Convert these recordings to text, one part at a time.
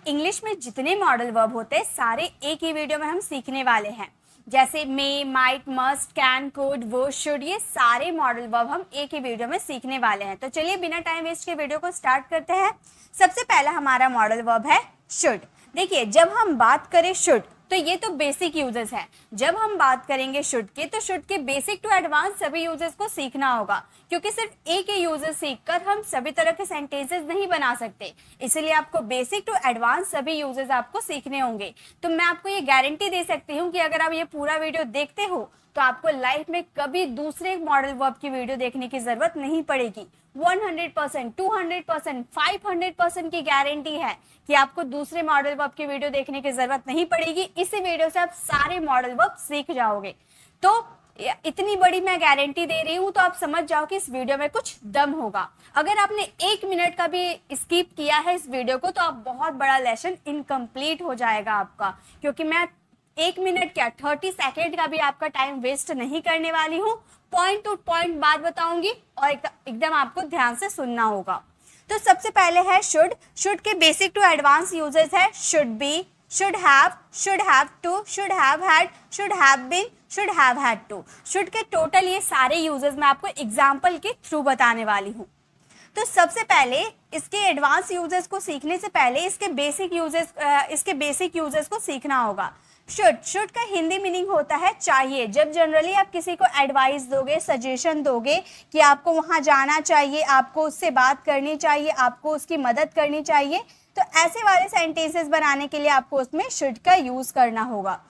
English में जितने modal verb होते हैं सारे एक ही वीडियो में हम सीखने वाले हैं। जैसे मे, माइट, मस्ट, कैन, कुड, वो, शुड, ये सारे मॉडल वर्ब हम एक ही वीडियो में सीखने वाले हैं। तो चलिए बिना टाइम वेस्ट के वीडियो को स्टार्ट करते हैं। सबसे पहला हमारा मॉडल वर्ब है शुड। देखिए, जब हम बात करें शुड तो ये तो बेसिक यूजेस है। जब हम बात करेंगे शुड के तो शुड के basic to advance usages uses को सीखना होगा, क्योंकि सिर्फ एक ही यूजेस सीखकर हम सभी तरह के सेंटेंसेस नहीं बना सकते। इसलिए आपको basic to advance usages uses आपको सीखने होंगे। तो मैं आपको ये गारंटी दे सकती हूँ कि अगर आप ये पूरा वीडियो देखते हो तो आपको लाइफ में कभी दूसरे मॉडल वर्ब की वीडियो देखने की जरूरत नहीं पड़ेगी। 100%, 200%, 500% की गारंटी है कि आपको दूसरे मॉडल वर्ब की वीडियो देखने की जरूरत नहीं पड़ेगी। इसी वीडियो से आप सारे मॉडल वर्ब सीख जाओगे। तो इतनी बड़ी मैं गारंटी दे रही हूं तो आप समझ जाओ कि इस वीडियो में कुछ दम होगा। अगर आपने 1 मिनट का भी स्किप किया है इस वीडियो को तो आप बहुत बड़ा लेसन इनकम्प्लीट हो जाएगा आपका, क्योंकि मैं 1 मिनट क्या 30 सेकेंड का भी आपका टाइम वेस्ट नहीं करने वाली हूँ। पॉइंट टू पॉइंट बात बताऊंगी और एकदम आपको ध्यान से सुनना होगा। तो सबसे पहले है शुड। शुड के बेसिक टू एडवांस यूजेस है should be, should have to, should have had, should have been, should have had to. Should के टोटल ये सारे यूजेस मैं आपको एग्जाम्पल के थ्रू बताने वाली हूँ। तो सबसे पहले इसके एडवांस यूजेस को सीखने से पहले इसके बेसिक यूजेस को सीखना होगा। शुड का हिंदी मीनिंग होता है चाहिए। जब जनरली आप किसी को एडवाइस दोगे, सजेशन दोगे कि आपको वहाँ जाना चाहिए, आपको उससे बात करनी चाहिए, आपको उसकी मदद करनी चाहिए, तो ऐसे वाले सेंटेंसेस बनाने के लिए आपको उसमें शुड का यूज़ करना होगा।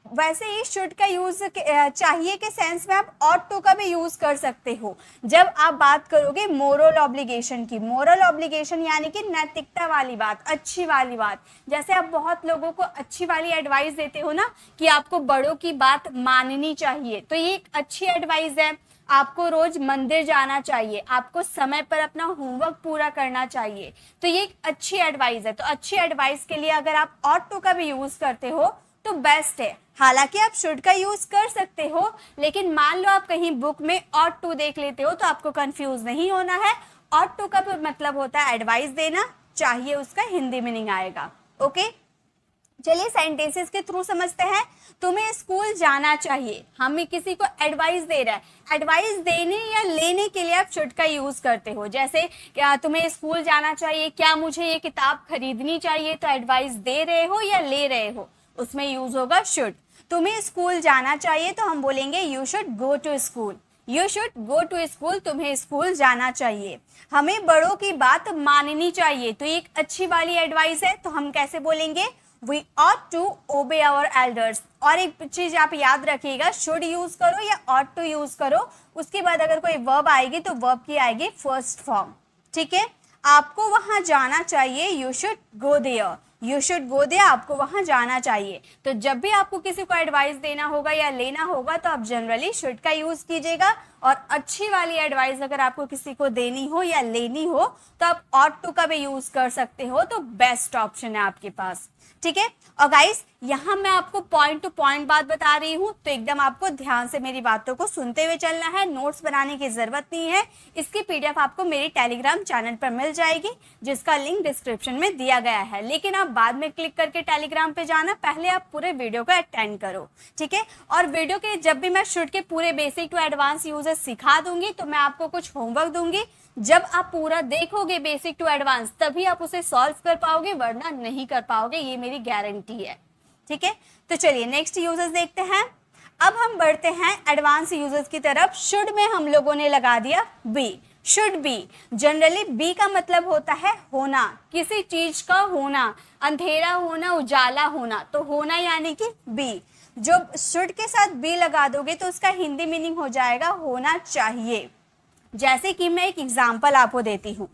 वैसे ही शुड का यूज चाहिए के सेंस में आप ऑट टू का भी यूज कर सकते हो। जब आप बात करोगे मोरल ऑब्लिगेशन की, मोरल ऑब्लिगेशन यानी कि नैतिकता वाली बात, अच्छी वाली बात। जैसे आप बहुत लोगों को अच्छी वाली एडवाइस देते हो ना कि आपको बड़ों की बात माननी चाहिए, तो ये एक अच्छी एडवाइस है। आपको रोज मंदिर जाना चाहिए, आपको समय पर अपना होमवर्क पूरा करना चाहिए, तो ये एक अच्छी एडवाइस है। तो अच्छी एडवाइस के लिए अगर आप ऑट टू का भी यूज करते हो तो बेस्ट है। हालांकि आप शुड का यूज कर सकते हो, लेकिन मान लो आप कहीं बुक में ऑट टू देख लेते हो तो आपको कंफ्यूज नहीं होना है। ऑट टू का मतलब होता है एडवाइस देना, चाहिए उसका हिंदी मीनिंग आएगा। ओके, चलिए सेंटेंसेस के थ्रू समझते हैं। तुम्हें स्कूल जाना चाहिए, हमें किसी को एडवाइस दे रहा है। एडवाइस देने या लेने के लिए आप शुड का यूज करते हो। जैसे क्या तुम्हें स्कूल जाना चाहिए, क्या मुझे ये किताब खरीदनी चाहिए, तो एडवाइस दे रहे हो या ले रहे हो, उसमें यूज होगा शुड। तुम्हें स्कूल जाना चाहिए तो हम बोलेंगे you should go to school, you should go to school, तुम्हें स्कूल जाना चाहिए। हमें बड़ों की बात माननी चाहिए, तो ये एक अच्छी वाली एडवाइस है, तो हम कैसे बोलेंगे We ought to obey our elders। और एक चीज आप याद रखिएगा, शुड यूज करो या ought to यूज करो, उसके बाद अगर कोई वर्ब आएगी तो वर्ब की आएगी फर्स्ट फॉर्म। ठीक है, आपको वहां जाना चाहिए, you should go there, you should go there, आपको वहां जाना चाहिए। तो जब भी आपको किसी को एडवाइस देना होगा या लेना होगा तो आप जनरली शुड का यूज कीजिएगा। और अच्छी वाली एडवाइस अगर आपको किसी को देनी हो या लेनी हो तो आप ऑट टू का भी यूज कर सकते हो, तो बेस्ट ऑप्शन है आपके पास। ठीक है, और गाइस यहाँ मैं आपको पॉइंट टू पॉइंट बात बता रही हूँ, तो एकदम आपको ध्यान से मेरी बातों को सुनते हुए चलना है। नोट्स बनाने की जरूरत नहीं है। इसकी पीडीएफ आपको मेरी टेलीग्राम चैनल पर मिल जाएगी, जिसका लिंक डिस्क्रिप्शन में दिया गया है। लेकिन आप बाद में क्लिक करके टेलीग्राम पे जाना, पहले आप पूरे वीडियो को अटेंड करो। ठीक है, और वीडियो के जब भी मैं शुड के पूरे बेसिक टू एडवांस यूजेस सिखा दूंगी तो मैं आपको कुछ होमवर्क दूंगी। जब आप पूरा देखोगे बेसिक टू एडवांस तभी आप उसे सॉल्व कर पाओगे, वरना नहीं कर पाओगे, ये मेरी गारंटी है। ठीक है, तो चलिए नेक्स्ट यूजेस देखते हैं। अब हम बढ़ते हैं एडवांस यूजेस की तरफ। शुड में हम लोगों ने लगा दिया be, should be. Generally be का मतलब होता है होना, किसी चीज का होना, अंधेरा होना, उजाला होना, तो होना यानी कि बी। जो शुड के साथ बी लगा दोगे तो उसका हिंदी मीनिंग हो जाएगा होना चाहिए। जैसे कि मैं एक एग्जाम्पल आपको देती हूँ।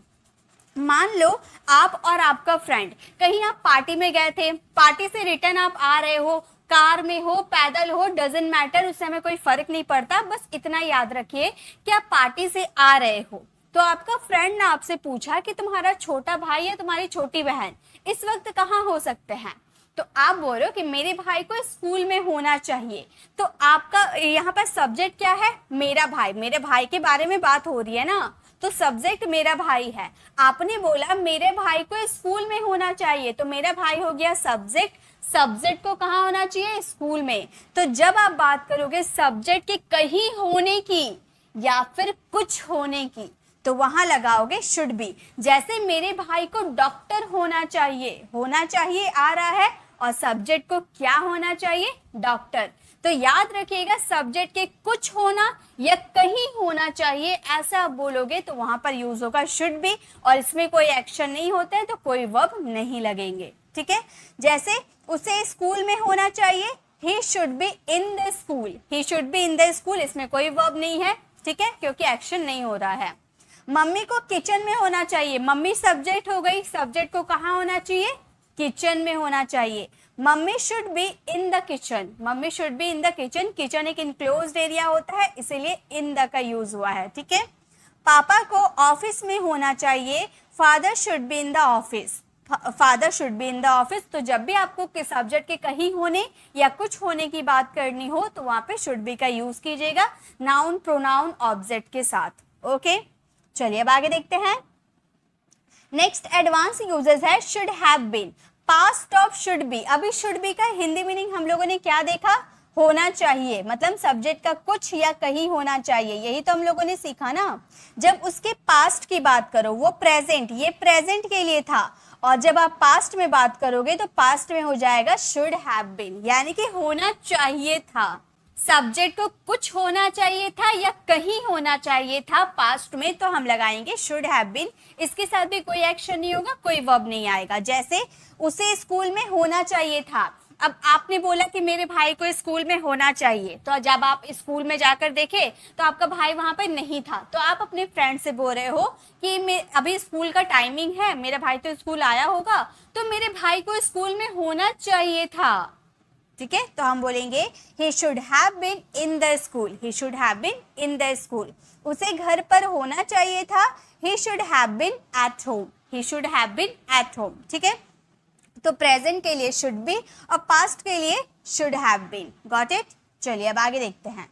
मान लो आप और आपका फ्रेंड कहीं आप पार्टी में गए थे, पार्टी से रिटर्न आप आ रहे हो, कार में हो, पैदल हो, डजंट मैटर, उससे हमें कोई फर्क नहीं पड़ता। बस इतना याद रखिए कि आप पार्टी से आ रहे हो, तो आपका फ्रेंड ने आपसे पूछा कि तुम्हारा छोटा भाई या तुम्हारी छोटी बहन इस वक्त कहाँ हो सकते हैं, तो आप बोल रहे हो कि मेरे भाई को स्कूल में होना चाहिए। तो आपका यहाँ पर सब्जेक्ट क्या है, मेरा भाई, मेरे भाई के बारे में बात हो रही है ना, तो सब्जेक्ट मेरा भाई है। आपने बोला मेरे भाई को स्कूल में होना चाहिए, तो मेरा भाई हो गया सब्जेक्ट। सब्जेक्ट को कहाँ होना चाहिए? स्कूल में। तो जब आप बात करोगे सब्जेक्ट के कहीं होने की या फिर कुछ होने की, तो वहां लगाओगे शुड बी। जैसे मेरे भाई को डॉक्टर होना चाहिए आ रहा है, और सब्जेक्ट को क्या होना चाहिए? डॉक्टर। तो याद रखिएगा सब्जेक्ट के कुछ होना या कहीं होना चाहिए, ऐसा आप बोलोगे तो वहां पर यूज होगा शुड बी, और इसमें कोई एक्शन नहीं होता है तो कोई वर्ब नहीं लगेंगे। ठीक है, जैसे उसे स्कूल में होना चाहिए, he should be in the school. He should be in the school, इसमें कोई वर्ब नहीं है। ठीक है, क्योंकि एक्शन नहीं हो रहा है। मम्मी को किचन में होना चाहिए, मम्मी सब्जेक्ट हो गई, सब्जेक्ट को कहाँ होना चाहिए? किचन में होना चाहिए। Mummy should be in the kitchen, mummy should be in the kitchen. Kitchen एक इनक्लोज्ड एरिया होता है, इसीलिए इन द का यूज हुआ है। ठीक है, पापा को ऑफिस में होना चाहिए, father should be in the office. Father should be in the office. तो जब भी आपको सब्जेक्ट के कहीं होने या कुछ होने की बात करनी हो तो वहां पे शुड बी का यूज कीजिएगा नाउन, प्रोनाउन, ऑब्जेक्ट के साथ। ओके, चलिए अब आगे देखते हैं। नेक्स्ट एडवांस यूजेस है should have been, past of should be. अभी शुड बी का हिंदी मीनिंग हम लोगों ने क्या देखा? होना चाहिए, मतलब सब्जेक्ट का कुछ या कहीं होना चाहिए, यही तो हम लोगों ने सीखा ना। जब उसके पास्ट की बात करो वो प्रेजेंट, ये प्रेजेंट के लिए था, और जब आप पास्ट में बात करोगे तो पास्ट में हो जाएगा शुड हैव बीन, यानी कि होना चाहिए था। सब्जेक्ट को कुछ होना चाहिए था या कहीं होना चाहिए था पास्ट में, तो हम लगाएंगे शुड हैव बीन। इसके साथ भी कोई एक्शन नहीं होगा, कोई वर्ब नहीं आएगा। जैसे उसे स्कूल में होना चाहिए था, अब आपने बोला कि मेरे भाई को स्कूल में होना चाहिए, तो जब आप स्कूल में जाकर देखे तो आपका भाई वहां पर नहीं था, तो आप अपने फ्रेंड से बोल रहे हो कि अभी स्कूल का टाइमिंग है, मेरा भाई तो स्कूल आया होगा, तो मेरे भाई को स्कूल में होना चाहिए था। ठीक है, तो हम बोलेंगे he should have been in the school, he should have been in the school। उसे घर पर होना चाहिए था, he should have been at home, he should have been at home। ठीक है, तो प्रेजेंट के लिए शुड बी और पास्ट के लिए should have been. Got it? चलिए अब आगे देखते हैं।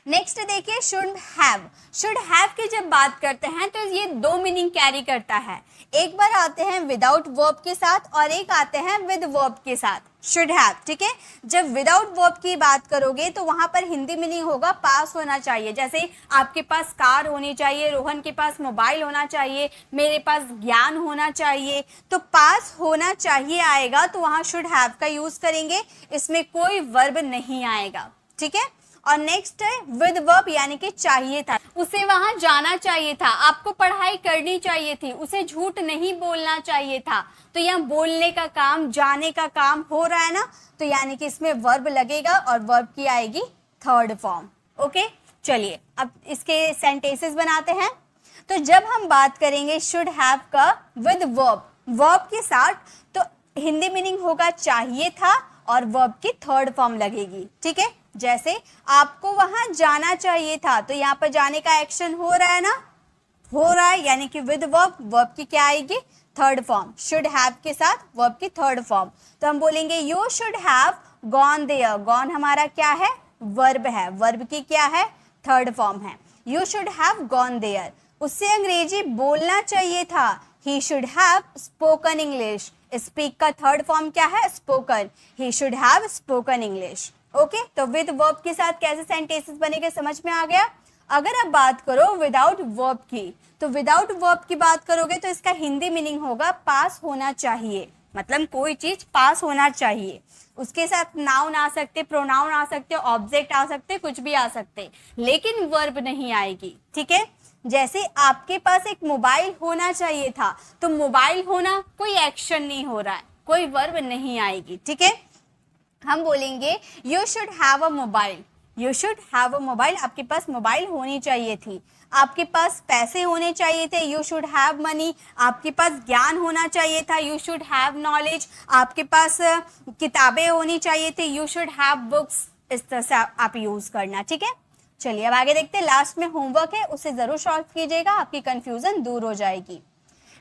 नेक्स्ट देखिए शुड हैव। शुड हैव की जब बात करते हैं तो ये दो मीनिंग कैरी करता है। एक बार आते हैं विदाउट वर्ब के साथ और एक आते हैं विद वर्ब के साथ। शुड हैव, ठीक है, जब विदाउट वर्ब की बात करोगे तो वहां पर हिंदी मीनिंग होगा पास होना चाहिए। जैसे आपके पास कार होनी चाहिए, रोहन के पास मोबाइल होना चाहिए, मेरे पास ज्ञान होना चाहिए, तो पास होना चाहिए आएगा तो वहां शुड हैव का यूज करेंगे, इसमें कोई वर्ब नहीं आएगा। ठीक है, और नेक्स्ट है विद वर्ब, यानी कि चाहिए था, उसे वहां जाना चाहिए था, आपको पढ़ाई करनी चाहिए थी, उसे झूठ नहीं बोलना चाहिए था, तो यहाँ बोलने का काम, जाने का काम हो रहा है ना, तो यानी कि इसमें वर्ब लगेगा और वर्ब की आएगी थर्ड फॉर्म। ओके, चलिए अब इसके सेंटेंसेस बनाते हैं। तो जब हम बात करेंगे शुड हैव का विद वर्ब, वर्ब के साथ, तो हिंदी मीनिंग होगा चाहिए था और वर्ब की थर्ड फॉर्म लगेगी। ठीक है, जैसे आपको वहां जाना चाहिए था, तो यहाँ पर जाने का एक्शन हो रहा है ना, हो रहा है, यानी कि विद वर्ब, वर्ब की क्या आएगी थर्ड फॉर्म, शुड हैव के साथ वर्ब की थर्ड फॉर्म। तो हम बोलेंगे you should have gone there. Gone हमारा क्या है, वर्ब है, वर्ब की क्या है थर्ड फॉर्म है, you should have gone there. उससे अंग्रेजी बोलना चाहिए था, he should have spoken English. Speak का थर्ड फॉर्म क्या है, spoken, he should have spoken English. Okay, तो विद वर्ब के साथ कैसे सेंटेंसेस बनेंगे समझ में आ गया। अगर आप बात करो विदाउट वर्ब की, तो विदाउट वर्ब की बात करोगे तो इसका हिंदी मीनिंग होगा पास होना चाहिए, मतलब कोई चीज पास होना चाहिए। उसके साथ नाउन आ सकते, प्रोनाउन आ सकते, ऑब्जेक्ट आ सकते, कुछ भी आ सकते, लेकिन वर्ब नहीं आएगी। ठीक है, जैसे आपके पास एक मोबाइल होना चाहिए था, तो मोबाइल होना कोई एक्शन नहीं हो रहा है, कोई वर्ब नहीं आएगी। ठीक है, हम बोलेंगे you should have a mobile, you should have a mobile, आपके पास मोबाइल होनी चाहिए थी, आपके पास पैसे होने चाहिए थे, यू शुड हैव मनी, आपके पास ज्ञान होना चाहिए था, यू शुड हैव नॉलेज, आपके पास किताबें होनी चाहिए थी, यू शुड हैव बुक्स। इस तरह से आप यूज करना। ठीक है, चलिए अब आगे देखते हैं। लास्ट में होमवर्क है, उसे जरूर सॉल्व कीजिएगा, आपकी कंफ्यूजन दूर हो जाएगी।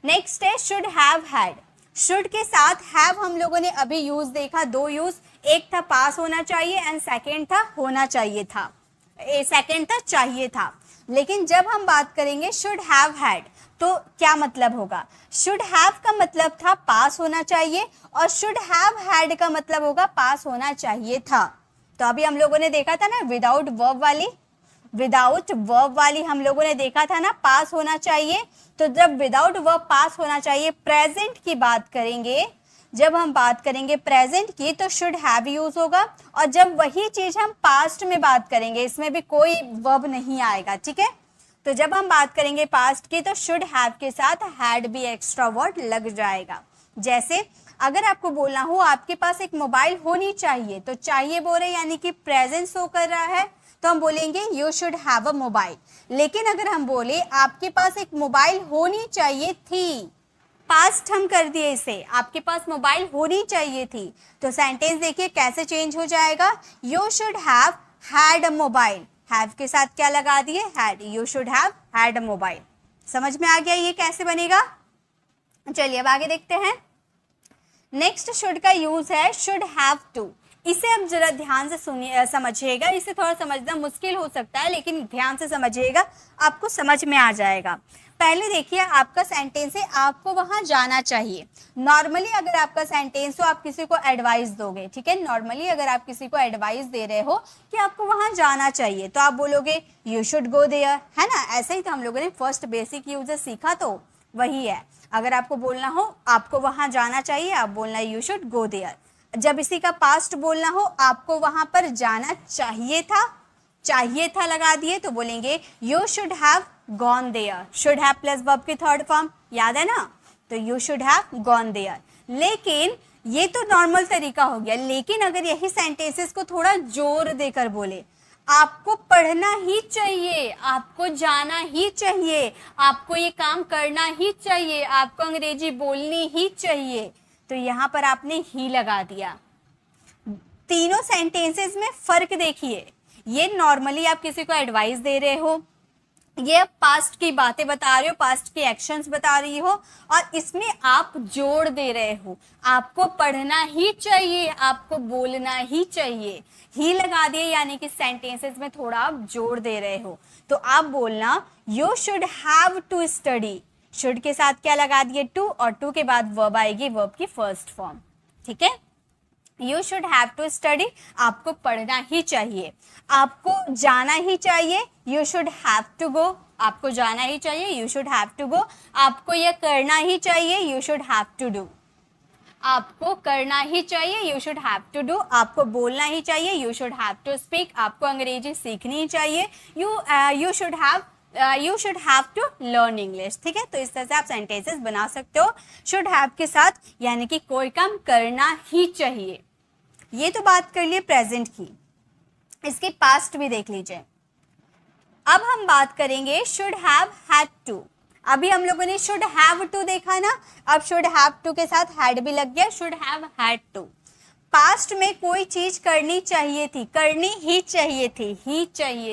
नेक्स्ट है शुड हैव हैड। शुड के साथ हैव हम लोगों ने अभी यूज देखा, दो यूज, एक था पास होना चाहिए एंड सेकेंड था होना चाहिए था, सेकेंड था चाहिए था। लेकिन जब हम बात करेंगे शुड हैव हैड तो क्या मतलब होगा? शुड हैव का मतलब था पास होना चाहिए और शुड हैव हैड का मतलब होगा पास होना चाहिए था। तो अभी हम लोगों ने देखा था ना विदाउट वर्ब वाली हम लोगों ने देखा था ना, पास होना चाहिए। तो जब विदाउट वर्ब पास होना चाहिए, प्रेजेंट की बात करेंगे, जब हम बात करेंगे प्रेजेंट की तो शुड हैव यूज होगा। और जब वही चीज हम पास्ट में बात करेंगे, इसमें भी कोई वर्ब नहीं आएगा, ठीक है। तो जब हम बात करेंगे पास्ट की तो शुड हैव के साथ हैड भी एक्स्ट्रा वर्ड लग जाएगा। जैसे अगर आपको बोलना हो आपके पास एक मोबाइल होनी चाहिए, तो चाहिए बोल रहे यानी कि प्रेजेंट शो कर रहा है, तो हम बोलेंगे you should have a mobile. लेकिन अगर हम बोले आपके पास एक मोबाइल होनी चाहिए थी, पास्ट हम कर दिए इसे, आपके पास मोबाइल होनी चाहिए थी, तो सेंटेंस देखिए कैसे चेंज हो जाएगा। You should have had a mobile, have के साथ क्या लगा दिए? Had. You should have had a mobile. समझ में आ गया ये कैसे बनेगा? चलिए अब आगे देखते हैं। नेक्स्ट शुड का यूज है शुड हैव टू। इसे अब जरा ध्यान से सुनिए, समझिएगा। इसे थोड़ा समझना मुश्किल हो सकता है, लेकिन ध्यान से समझिएगा, आपको समझ में आ जाएगा। पहले देखिए आपका सेंटेंस है आपको वहां जाना चाहिए। नॉर्मली अगर आपका सेंटेंस हो आप किसी को एडवाइस दोगे, ठीक है। नॉर्मली अगर आप किसी को एडवाइस दे रहे हो कि आपको वहां जाना चाहिए, तो आप बोलोगे यू शुड गो देयर, है ना। ऐसे ही तो हम लोगों ने फर्स्ट बेसिक यूजेस सीखा, तो वही है। अगर आपको बोलना हो आपको वहां जाना चाहिए, आप बोलना यू शुड गो देयर। जब इसी का पास्ट बोलना हो आपको वहां पर जाना चाहिए था लगा दिए, तो बोलेंगे you should have gone there. Should have plus verb की थर्ड फॉर्म, याद है ना। तो you should have gone there. लेकिन ये तो नॉर्मल तरीका हो गया, लेकिन अगर यही सेंटेंसेस को थोड़ा जोर देकर बोले, आपको पढ़ना ही चाहिए, आपको जाना ही चाहिए, आपको ये काम करना ही चाहिए, आपको अंग्रेजी बोलनी ही चाहिए, तो यहाँ पर आपने ही लगा दिया। तीनों सेंटेंसेस में फर्क देखिए। ये नॉर्मली आप किसी को एडवाइस दे रहे हो, ये पास्ट की बातें बता रहे हो, पास्ट के एक्शंस बता रही हो, और इसमें आप जोड़ दे रहे हो, आपको पढ़ना ही चाहिए, आपको बोलना ही चाहिए। ही लगा दिए यानी कि सेंटेंसेस में थोड़ा आप जोड़ दे रहे हो। तो आप बोलना you should have to study. Should के साथ क्या लगा दिए? टू, और टू के बाद वर्ब आएगी, वर्ब की फर्स्ट फॉर्म, ठीक है। You should have to study, आपको पढ़ना ही चाहिए। आपको जाना ही चाहिए, you should have to go, आपको जाना ही चाहिए, you should have to go. आपको यह करना ही चाहिए, you should have to do, आपको करना ही चाहिए, you should have to do. आपको बोलना ही चाहिए, you should have to speak, आपको अंग्रेजी सीखनी चाहिए, you should have to learn English, ठीक है। तो इस तरह से आप सेंटेंसेस बना सकते हो शुड हैव के साथ, यानी कि कोई काम करना ही चाहिए। ये तो बात कर लिए प्रेजेंट की, इसके पास्ट भी देख लीजिए। अब हम बात करेंगे शुड हैव हैड टू। अभी हम लोगों ने शुड हैव टू देखा ना, अब शुड हैव टू के साथ हैड भी लग गया, should have had to. Past में कोई चीज करनी चाहिए थी, करनी ही चाहिए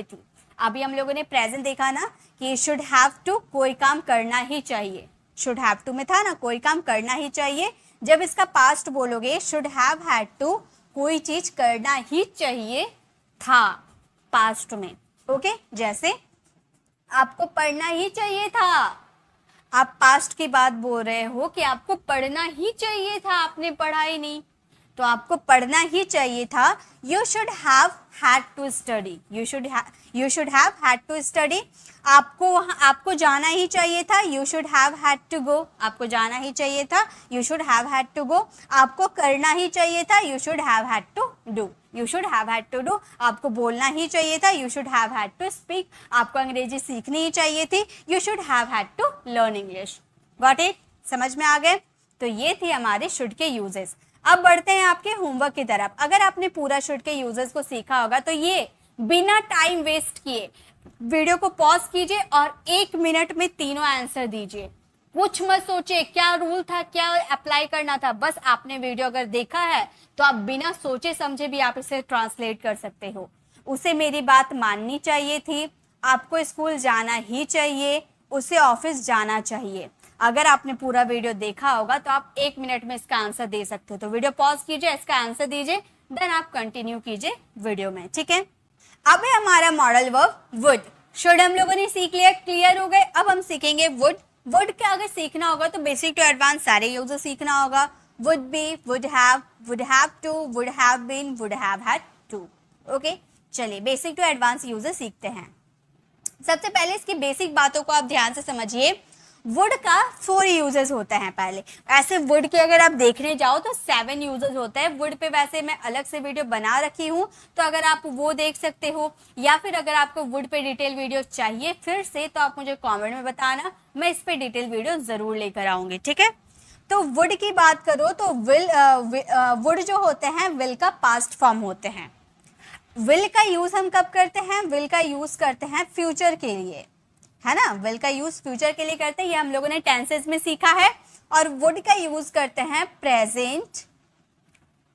थी। अभी हम लोगों ने प्रेजेंट देखा ना कि शुड हैव टू, कोई काम करना ही चाहिए। शुड हैव टू में था ना कोई काम करना ही चाहिए। जब इसका पास्ट बोलोगे शुड हैव हैड टू, कोई चीज करना ही चाहिए था पास्ट में, ओके। जैसे आपको पढ़ना ही चाहिए था, आप पास्ट की बात बोल रहे हो कि आपको पढ़ना ही चाहिए था, आपने पढ़ा ही नहीं, तो आपको पढ़ना ही चाहिए था। You should have had to study, you should have had to study. आपको जाना ही चाहिए था, you should have had to go, आपको जाना ही चाहिए था, you should have had to go. आपको करना ही चाहिए था, you should have had to do, you should have had to do. आपको बोलना ही चाहिए था, you should have had to speak, आपको अंग्रेजी सीखनी ही चाहिए थी, you should have had to learn English. Got it? समझ में आ गए? तो ये थी हमारे शुड के यूजेस। अब बढ़ते हैं आपके होमवर्क की तरफ। अगर आपने पूरा शुड के यूजेस को सीखा होगा तो ये बिना टाइम वेस्ट किए वीडियो को पॉज कीजिए और 1 मिनट में तीनों आंसर दीजिए। कुछ मत सोचे क्या रूल था, क्या अप्लाई करना था, बस आपने वीडियो अगर देखा है तो आप बिना सोचे समझे भी आप इसे ट्रांसलेट कर सकते हो। उसे मेरी बात माननी चाहिए थी, आपको स्कूल जाना ही चाहिए, उसे ऑफिस जाना चाहिए। अगर आपने पूरा वीडियो देखा होगा तो आप 1 मिनट में इसका आंसर दे सकते हो। तो वीडियो पॉज कीजिए, इसका आंसर दीजिए, देन आप कंटिन्यू कीजिए वीडियो में, ठीक है। अब है हमारा मॉडल वर्ब वुड। शुड हम लोगों ने सीख लिया, क्लियर हो गए। अब हम सीखेंगे वुड। वुड का अगर सीखना होगा तो बेसिक टू एडवांस सारे यूजेस सीखना होगा। Would be, would have to, would have been, would have had to. Okay, चलिए बेसिक टू एडवांस यूजेस सीखते हैं। सबसे पहले इसकी बेसिक बातों को आप ध्यान से समझिए। वुड का 4 यूजेस होते हैं। पहले ऐसे वुड के अगर आप देखने जाओ तो 7 यूजेस होते हैं। वुड पे वैसे मैं अलग से वीडियो बना रखी हूँ, तो अगर आप वो देख सकते हो, या फिर अगर आपको वुड पे डिटेल वीडियो चाहिए फिर से तो आप मुझे कमेंट में बताना, मैं इस पे डिटेल वीडियो जरूर लेकर आऊंगी, ठीक है। तो वुड की बात करो तो वुड जो होते हैं विल का पास्ट फॉर्म होते हैं। विल का यूज हम कब करते हैं? विल का यूज करते हैं फ्यूचर के लिए, है ना। विल का यूज फ्यूचर के लिए करते हैं, ये हम लोगों ने टेंसेस में सीखा है। और वुड का यूज करते हैं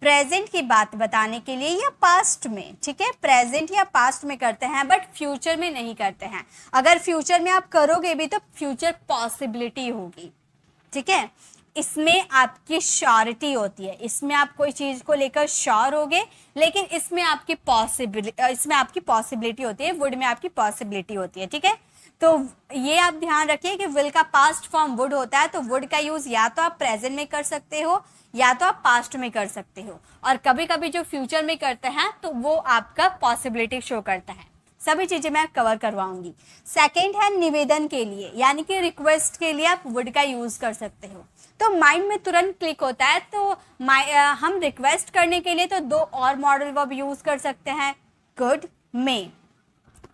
प्रेजेंट की बात बताने के लिए या पास्ट में, ठीक है। प्रेजेंट या पास्ट में करते हैं, बट फ्यूचर में नहीं करते हैं। अगर फ्यूचर में आप करोगे भी तो फ्यूचर पॉसिबिलिटी होगी, ठीक है। इसमें आपकी श्योरिटी होती है, इसमें आप कोई चीज को लेकर श्योर होगे, लेकिन इसमें आपकी पॉसिबिलिटी होती है। वुड में आपकी पॉसिबिलिटी होती है, ठीक है। तो ये आप ध्यान रखिए कि विल का पास्ट फॉर्म वुड होता है। तो वुड का यूज या तो आप प्रेजेंट में कर सकते हो या तो आप पास्ट में कर सकते हो, और कभी कभी जो फ्यूचर में करते हैं तो वो आपका पॉसिबिलिटी शो करता है। सभी चीजें मैं कवर करवाऊंगी। सेकेंड है निवेदन के लिए, यानी कि रिक्वेस्ट के लिए आप वुड का यूज कर सकते हो। तो माइंड में तुरंत क्लिक होता है, तो हम रिक्वेस्ट करने के लिए तो 2 और मॉडल वर्ब यूज कर सकते हैं, कुड, मे।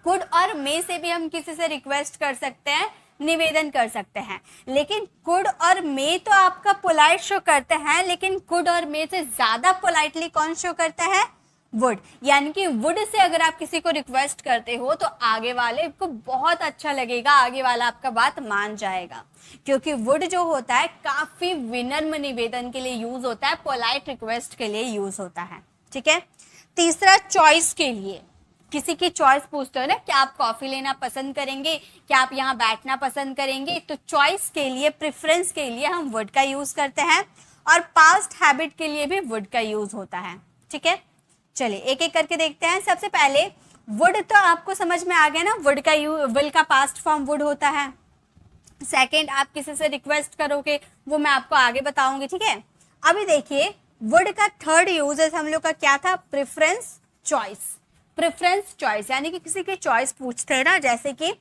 कुड और मे से भी हम किसी से रिक्वेस्ट कर सकते हैं, निवेदन कर सकते हैं। लेकिन कुड और मे तो आपका पोलाइट शो करते हैं, लेकिन कुड और मे से ज्यादा पोलाइटली कौन शो करता है? वुड। यानी कि वुड से अगर आप किसी को रिक्वेस्ट करते हो तो आगे वाले को बहुत अच्छा लगेगा, आगे वाला आपका बात मान जाएगा, क्योंकि वुड जो होता है काफी विनम्र निवेदन के लिए यूज होता है, पोलाइट रिक्वेस्ट के लिए यूज होता है, ठीक है। तीसरा चॉइस के लिए, किसी की चॉइस पूछते हो ना, क्या आप कॉफी लेना पसंद करेंगे, क्या आप यहाँ बैठना पसंद करेंगे, तो चॉइस के लिए, प्रेफरेंस के लिए हम वुड का यूज करते हैं। और पास्ट हैबिट के लिए भी वुड का यूज होता है, ठीक है। चलिए एक एक करके देखते हैं। सबसे पहले वुड तो आपको समझ में आ गया ना, वुड का विल का पास्ट फॉर्म वुड होता है। सेकंड, आप किसी से रिक्वेस्ट करोगे, वो मैं आपको आगे बताऊंगी, ठीक है। अभी देखिए वुड का थर्ड यूजेस हम लोग का क्या था? Preference, choice. प्रेफरेंस, चॉइस, यानी कि किसी की चॉइस पूछते हैं ना, जैसे कि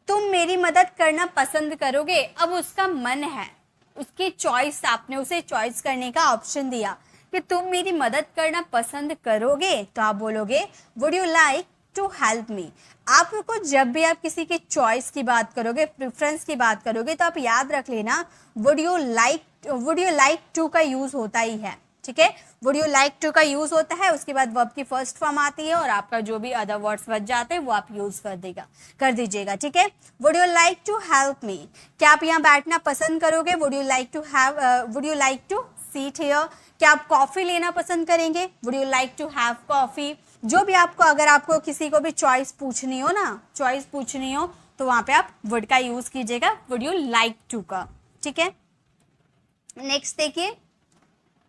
तुम मेरी मदद करना पसंद करोगे। अब उसका मन है, उसकी चॉइस, आपने उसे चॉइस करने का ऑप्शन दिया कि तुम मेरी मदद करना पसंद करोगे, तो आप बोलोगे would you like to help me. आपको जब भी आप किसी की चॉइस की बात करोगे, प्रेफरेंस की बात करोगे, तो आप याद रख लेना वुड यू लाइक टू का यूज होता ही है, ठीक है। वुड यू लाइक टू का यूज होता है, उसके बाद वर्ब की फर्स्ट फॉर्म आती है और आपका जो भी अदर वर्ड्स बच जाते हैं वो आप यूज कर दीजिएगा, ठीक है। Would you like to help me, क्या आप यहाँ बैठना पसंद करोगे? Would you like to seat here, क्या आप कॉफी लेना पसंद करेंगे? Would you like to have coffee. जो भी आपको, अगर आपको किसी को भी चॉइस पूछनी हो तो वहां पे आप वुड का यूज कीजिएगा, वुड यू लाइक टू का, ठीक है। नेक्स्ट देखिए,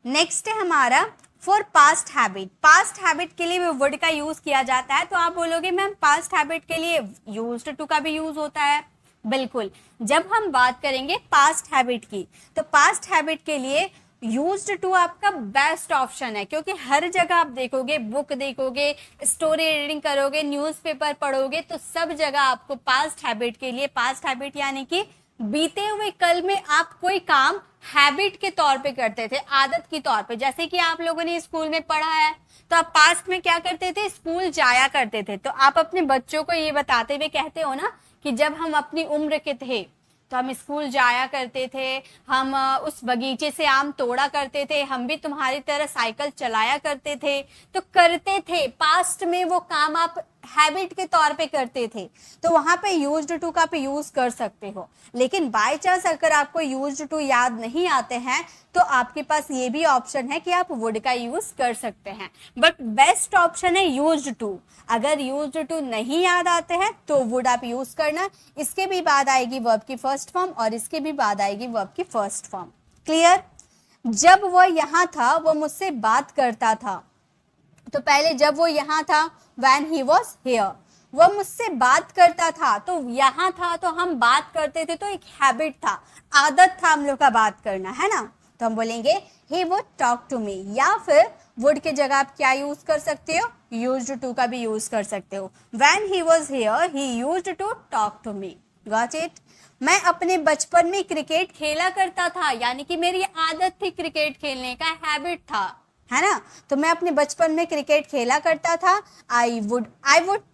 नेक्स्ट है हमारा for past habit. Past habit के लिए भी वुड का यूज किया जाता है। तो आप बोलोगे मैम पास्ट हैबिट के लिए यूज्ड टू का भी यूज होता है। बिल्कुल, जब हम बात करेंगे पास्ट हैबिट की, तो पास्ट हैबिट के लिए यूज्ड टू आपका बेस्ट ऑप्शन है, क्योंकि हर जगह आप देखोगे, बुक देखोगे, स्टोरी रीडिंग करोगे, न्यूज़पेपर पढ़ोगे, तो सब जगह आपको पास्ट हैबिट के लिए, पास्ट हैबिट यानी कि बीते हुए कल में आप कोई काम हैबिट के तौर पे करते थे, आदत के तौर पे। जैसे कि आप लोगों ने स्कूल में पढ़ा है, तो आप पास्ट में क्या करते थे? स्कूल जाया करते थे। तो आप अपने बच्चों को ये बताते हुए कहते हो ना कि जब हम अपनी उम्र के थे तो हम स्कूल जाया करते थे, हम उस बगीचे से आम तोड़ा करते थे, हम भी तुम्हारी तरह साइकिल चलाया करते थे। तो करते थे, पास्ट में वो काम आप हैबिट के तौर पे करते थे, तो वहां पे यूज्ड टू का पे यूज कर सकते हो। लेकिन बाय चांस अगर आपको यूज्ड टू याद नहीं आते हैं तो आपके पास ये भी ऑप्शन है कि आप वुड का यूज कर सकते हैं, बट बेस्ट ऑप्शन है यूज्ड टू। अगर यूज्ड टू नहीं याद आते हैं तो वुड आप यूज करना। इसके भी बाद आएगी वर्ब की फर्स्ट फॉर्म और इसके भी बाद आएगी वर्ब की फर्स्ट फॉर्म। क्लियर? जब वो यहाँ था, वो मुझसे बात करता था, तो पहले जब वो यहाँ था, when he was here, वो मुझसे बात करता था, तो यहाँ था तो हम बात करते थे, तो एक हैबिट था, आदत था हम लोग का बात करना, है ना। तो हम बोलेंगे he would talk to me, या फिर would के जगह आप क्या यूज कर सकते हो, used to का भी यूज कर सकते हो। when he was here he used to talk to me, got it। मैं अपने बचपन में क्रिकेट खेला करता था, यानी कि मेरी आदत थी क्रिकेट खेलने का, हैबिट था, है ना। तो मैं अपने बचपन में क्रिकेट खेला करता था। I would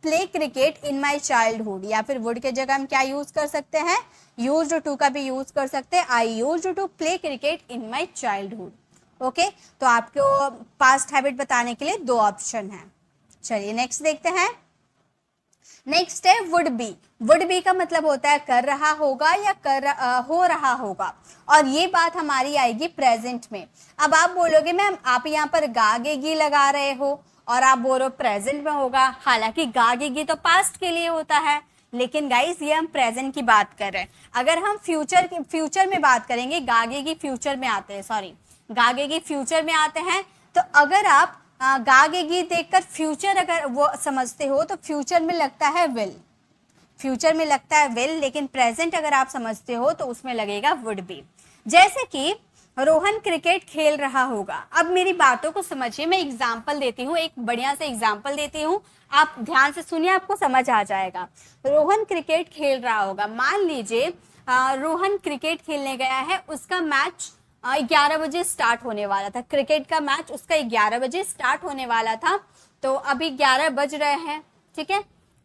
play cricket in my childhood, या फिर वुड के जगह हम क्या यूज कर सकते हैं, यूज्ड टू का भी यूज कर सकते हैं। I used to play cricket in my childhood. Okay, तो आपको पास्ट हैबिट बताने के लिए 2 ऑप्शन है। चलिए नेक्स्ट देखते हैं। नेक्स्ट है वुड बी। वुड बी का मतलब होता है कर रहा होगा या हो रहा होगा, और ये बात हमारी आएगी प्रेजेंट में। अब आप बोलोगे मैम आप यहाँ पर गागेगी लगा रहे हो और आप बोल रहे हो प्रेजेंट में होगा, हालांकि गागेगी तो पास्ट के लिए होता है, लेकिन गाइस ये हम प्रेजेंट की बात कर रहे हैं। अगर हम फ्यूचर में बात करेंगे, गागेगी फ्यूचर में आते हैं, सॉरी गागेगी फ्यूचर में आते हैं। तो अगर आप गागेगी देखकर फ्यूचर अगर वो समझते हो तो फ्यूचर में लगता है विल, फ्यूचर में लगता है विल, लेकिन प्रेजेंट अगर आप समझते हो तो उसमें लगेगा वुड बी। जैसे कि रोहन क्रिकेट खेल रहा होगा। अब मेरी बातों को समझिए, मैं एग्जाम्पल देती हूँ, एक बढ़िया से एग्जाम्पल देती हूँ, आप ध्यान से सुनिए, आपको समझ आ जाएगा। रोहन क्रिकेट खेल रहा होगा, मान लीजिए रोहन क्रिकेट खेलने गया है, उसका मैच 11 बजे स्टार्ट होने वाला था, क्रिकेट का मैच उसका 11 बजे स्टार्ट होने वाला था। तो अभी 11 बज रहे हैं, ठीक है।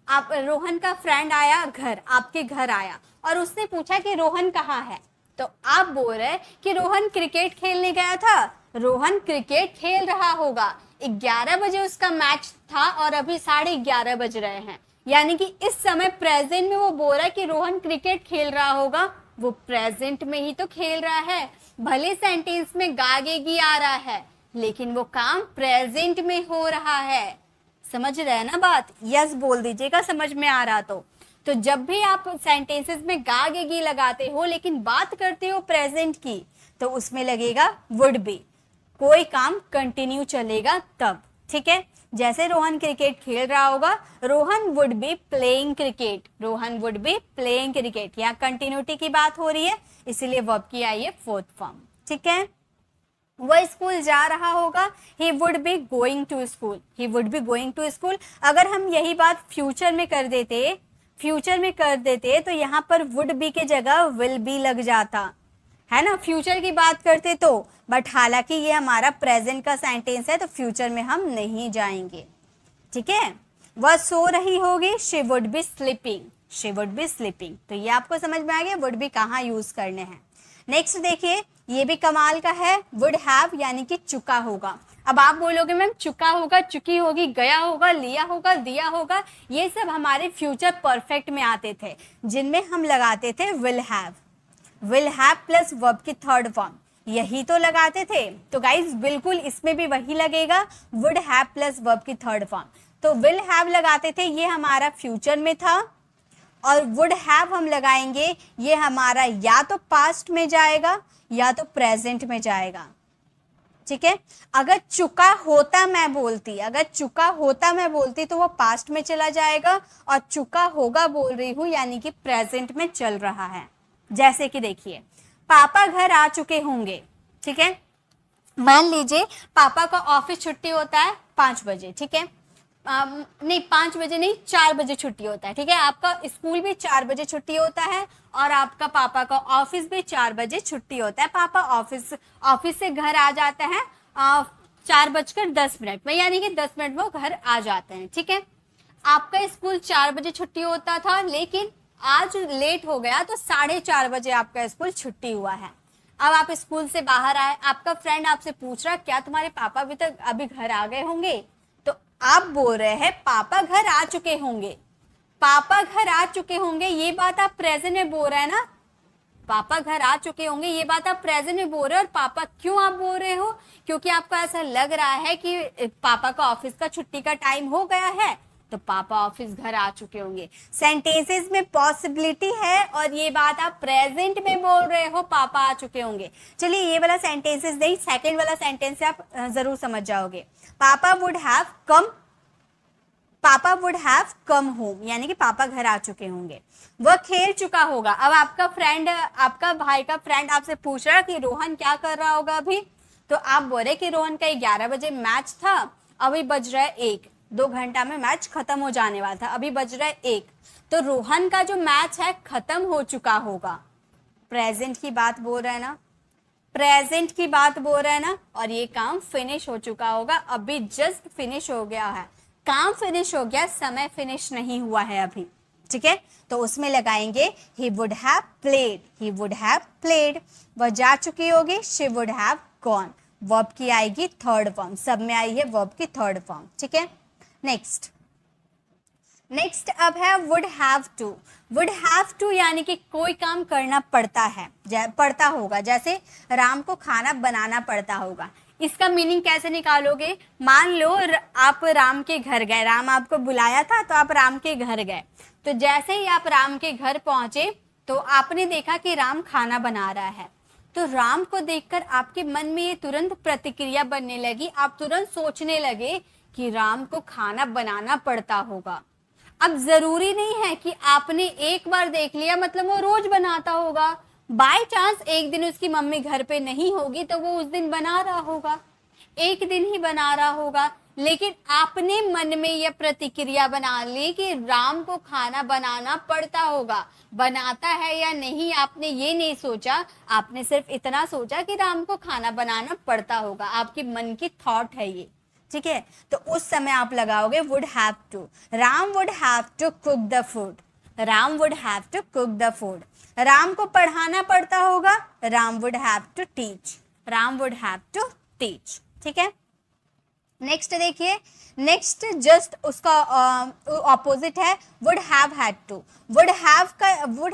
आप रोहन का फ्रेंड आया घर, आपके घर आया और उसने पूछा कि रोहन कहाँ है, तो आप बोल रहे कि रोहन क्रिकेट खेलने गया था। रोहन क्रिकेट खेल रहा होगा, 11 बजे उसका मैच था और अभी 11:30 बज रहे हैं, यानी कि इस समय प्रेजेंट में वो बोल रहा है कि रोहन क्रिकेट खेल रहा होगा, वो प्रेजेंट में ही तो खेल रहा है। भले सेंटेंस में गागेगी आ रहा है, लेकिन वो काम प्रेजेंट में हो रहा है। समझ रहे हैं ना बात? यस बोल दीजिएगा समझ में आ रहा तो जब भी आप सेंटेंसेस में गागेगी लगाते हो लेकिन बात करते हो प्रेजेंट की, तो उसमें लगेगा वुड बी, कोई काम कंटिन्यू चलेगा तब, ठीक है। जैसे रोहन क्रिकेट खेल रहा होगा, Rohan would be playing cricket, Rohan would be playing cricket, यहाँ कंटिन्यूटी की बात हो रही है, इसीलिए वर्ब की आई है 4th फॉर्म, ठीक है। वह स्कूल जा रहा होगा, he would be going to school, he would be going to school। अगर हम यही बात फ्यूचर में कर देते तो यहाँ पर would be के जगह will be लग जाता, है ना, फ्यूचर की बात करते तो। बट हालांकि ये हमारा प्रेजेंट का सेंटेंस है तो फ्यूचर में हम नहीं जाएंगे, ठीक है। वह सो रही होगी, she would be sleeping, she would be sleeping। तो ये आपको समझ में आ गया would be कहाँ यूज करने हैं। नेक्स्ट देखिए, ये भी कमाल का है, वुड हैव यानी कि चुका होगा। अब आप बोलोगे मैम चुका होगा, चुकी होगी, गया होगा, लिया होगा, दिया होगा, ये सब हमारे फ्यूचर परफेक्ट में आते थे, जिनमें हम लगाते थे विल हैव प्लस वर्ब की 3rd फॉर्म, यही तो लगाते थे। तो गाइज बिल्कुल इसमें भी वही लगेगा, वुड हैव प्लस वर्ब की 3rd फॉर्म। तो विल हैव लगाते थे, ये हमारा फ्यूचर में था, और वुड हैव हम लगाएंगे, ये हमारा या तो पास्ट में जाएगा या तो प्रेजेंट में जाएगा, ठीक है। अगर चुका होता मैं बोलती तो वो पास्ट में चला जाएगा, और चुका होगा बोल रही हूँ यानी कि प्रेजेंट में चल रहा है। जैसे कि देखिए, पापा घर आ चुके होंगे, ठीक है। मान लीजिए पापा का ऑफिस छुट्टी होता है 5 बजे, ठीक है। नहीं 5 बजे नहीं, 4 बजे छुट्टी होता है, ठीक है। आपका स्कूल भी 4 बजे छुट्टी होता है और आपका पापा का ऑफिस भी 4 बजे छुट्टी होता है। पापा ऑफिस से घर आ जाते हैं 4:10 में, यानी कि 10 मिनट में वो घर आ जाते हैं, ठीक है। आपका स्कूल 4 बजे छुट्टी होता था, लेकिन आज लेट हो गया तो 4:30 बजे आपका स्कूल छुट्टी हुआ है। अब आप स्कूल से बाहर आए, आपका फ्रेंड आपसे पूछ रहा क्या तुम्हारे पापा अभी घर आ गए होंगे, तो आप बोल रहे हैं पापा घर आ चुके होंगे। पापा घर आ चुके होंगे, ये बात आप प्रेजेंट में बोल रहे हैं ना, पापा घर आ चुके होंगे, ये बात आप प्रेजेंट में बोल रहे हो। और पापा क्यों आप बोल रहे हो? क्योंकि आपको ऐसा लग रहा है कि पापा का ऑफिस का छुट्टी का टाइम हो गया है, तो पापा ऑफिस घर आ चुके होंगे। सेंटेंसेस में पॉसिबिलिटी है और ये बात आप प्रेजेंट में बोल रहे हो, पापा आ चुके होंगे। चलिए ये वाला सेंटेंसेस नहीं, सेकंड वाला सेंटेंस आप जरूर समझ जाओगे। पापा वुड हैव कम, पापा वुड हैव कम होम, यानी कि पापा घर आ चुके होंगे। वह खेल चुका होगा। अब आपका फ्रेंड, आपका भाई का फ्रेंड आपसे पूछ रहा कि रोहन क्या कर रहा होगा अभी, तो आप बोले कि रोहन का 11 बजे मैच था, अभी बज रहा है 1, 2 घंटा में मैच खत्म हो जाने वाला था, अभी बज रहा है 1, तो रोहन का जो मैच है खत्म हो चुका होगा। प्रेजेंट की बात बोल रहा है ना, प्रेजेंट की बात बोल रहा है ना, और ये काम फिनिश हो चुका होगा, अभी जस्ट फिनिश हो गया है, काम फिनिश हो गया, समय फिनिश नहीं हुआ है अभी। ठीक है, तो उसमें लगाएंगे he would have played, he would have played। वह जा चुकी होगी, she would have gone। Verb की आएगी थर्ड फॉर्म, सब में आई है वर्ब की थर्ड फॉर्म। ठीक है, नेक्स्ट अब है would have to। would have to यानी कि कोई काम करना पड़ता है, पड़ता होगा, जैसे राम को खाना बनाना पड़ता होगा। इसका मीनिंग कैसे निकालोगे? मान लो आप राम के घर गए, राम आपको बुलाया था तो आप राम के घर गए, तो जैसे ही आप राम के घर पहुंचे तो आपने देखा कि राम खाना बना रहा है, तो राम को देखकर आपके मन में ये तुरंत प्रतिक्रिया बनने लगी, आप तुरंत सोचने लगे कि राम को खाना बनाना पड़ता होगा। अब जरूरी नहीं है कि आपने एक बार देख लिया मतलब वो रोज बनाता होगा, बाय चांस एक दिन उसकी मम्मी घर पे नहीं होगी तो वो उस दिन बना रहा होगा, एक दिन ही बना रहा होगा, लेकिन आपने मन में यह प्रतिक्रिया बना ली कि राम को खाना बनाना पड़ता होगा। बनाता है या नहीं आपने ये नहीं सोचा, आपने सिर्फ इतना सोचा कि राम को खाना बनाना पड़ता होगा, आपके मन की थॉट है ये। ठीक है, तो उस समय आप लगाओगे would have to। Ram would have to cook the food, Ram would have to cook the food। Ram को पढ़ाना पड़ता होगा, Ram would have to teach, Ram would have to teach। ठीक है, नेक्स्ट देखिए, नेक्स्ट जस्ट उसका ऑपोजिट है would have had to। would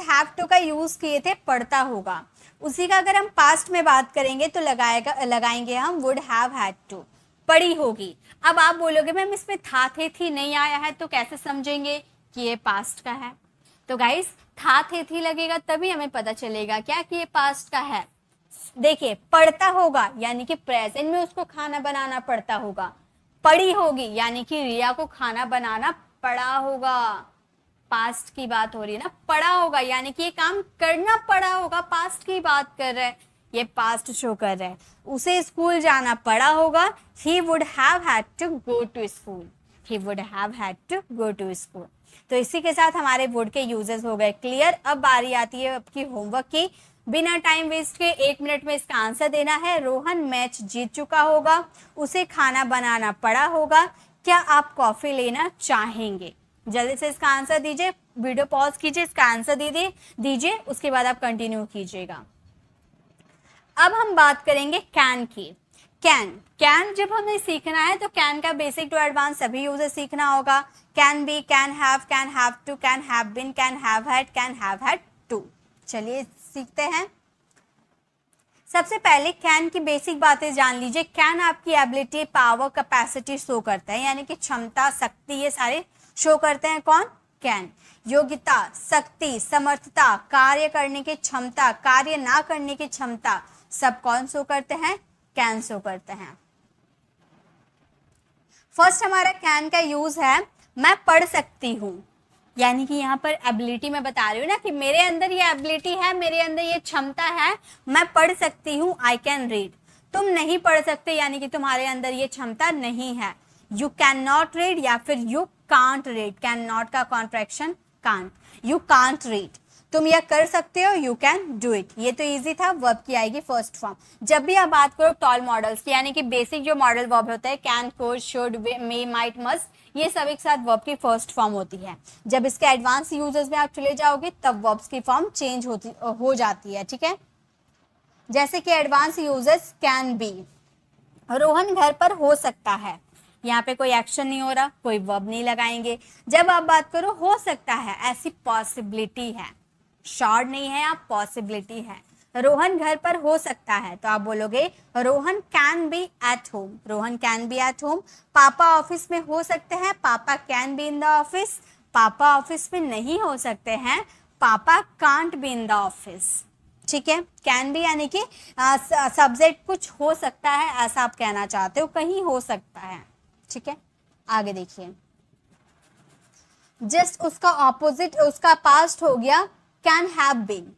have to का यूज किए थे पढ़ता होगा, उसी का अगर हम पास्ट में बात करेंगे तो लगाएंगे हम would have had to, पढ़ी होगी। अब आप बोलोगे मैम इसमें था थे थी नहीं आया है तो कैसे समझेंगे कि ये पास्ट का है? तो गाइस था थे थी लगेगा तभी हमें पता चलेगा क्या कि ये पास्ट का है। देखिए पढ़ता होगा यानी कि प्रेजेंट में उसको खाना बनाना पड़ता होगा, पढ़ी होगी यानी कि रिया को खाना बनाना पड़ा होगा, पास्ट की बात हो रही है ना, पड़ा होगा यानी कि ये काम करना पड़ा होगा, पास्ट की बात कर रहे हैं, ये पास्ट शो कर रहे हैं, उसे स्कूल जाना पड़ा होगा, he would have had to go to school, he would have had to go to school। तो इसी के साथ हमारे would के यूजेस हो गए क्लियर। अब बारी आती है आपकी होमवर्क की, बिना टाइम वेस्ट के 1 मिनट में इसका आंसर देना है। रोहन मैच जीत चुका होगा, उसे खाना बनाना पड़ा होगा, क्या आप कॉफी लेना चाहेंगे? जल्दी से इसका आंसर दीजिए, वीडियो पॉज कीजिए, इसका आंसर दीजिए, उसके बाद आप कंटिन्यू कीजिएगा। अब हम बात करेंगे कैन की। कैन जब हमें सीखना है तो कैन का बेसिक टू एडवांस सभी यूजेस सीखना होगा। Can be, can have to, can have been, can have had to. चलिए सीखते हैं। सबसे पहले कैन की बेसिक बातें जान लीजिए। कैन आपकी एबिलिटी, पावर, कैपेसिटी शो करता है, यानी कि क्षमता, शक्ति, ये सारे शो करते हैं। कौन? कैन। योग्यता, शक्ति, समर्थता, कार्य करने की क्षमता, कार्य ना करने की क्षमता, सब कौन शो करते हैं? कैन शो करते हैं। फर्स्ट हमारा कैन का यूज है मैं पढ़ सकती हूँ, यानी कि यहाँ पर एबिलिटी मैं बता रही हूँ ना कि मेरे अंदर ये एबिलिटी है, मेरे अंदर ये क्षमता है, मैं पढ़ सकती हूँ, आई कैन रीड। तुम नहीं पढ़ सकते यानी कि तुम्हारे अंदर ये क्षमता नहीं है, यू कैन नॉट रीड या फिर you can't read. Can not का contraction can't, you can't read. तुम यह कर सकते हो, यू कैन डू इट। ये तो इजी था। वर्ब की आएगी फर्स्ट फॉर्म। जब भी आप बात करो टॉल मॉडल्स की, यानी कि बेसिक जो मॉडल वर्ब होता है can, could, should, may, might, must, ये सब एक साथ वर्ब की फर्स्ट फॉर्म होती है। जब इसके एडवांस यूजेस में आप चले जाओगे तब वर्ब्स की फॉर्म चेंज हो जाती है। ठीक है, जैसे कि advance uses can be, Rohan घर पर हो सकता है, यहाँ पे कोई एक्शन नहीं हो रहा, कोई वर्ब नहीं लगाएंगे। जब आप बात करो हो सकता है, ऐसी पॉसिबिलिटी है, शॉर्ट नहीं है, आप पॉसिबिलिटी है। रोहन घर पर हो सकता है तो आप बोलोगे Rohan can be at home, Rohan can be at home. पापा ऑफिस में हो सकते हैं, पापा can be in the office. पापा ऑफिस में नहीं हो सकते हैं, पापा can't be in the office. ठीक है, कैन बी यानी कि सब्जेक्ट कुछ हो सकता है ऐसा आप कहना चाहते हो, कहीं हो सकता है। ठीक है, आगे देखिए। जस्ट उसका ऑपोजिट उसका पास्ट हो गया can have been.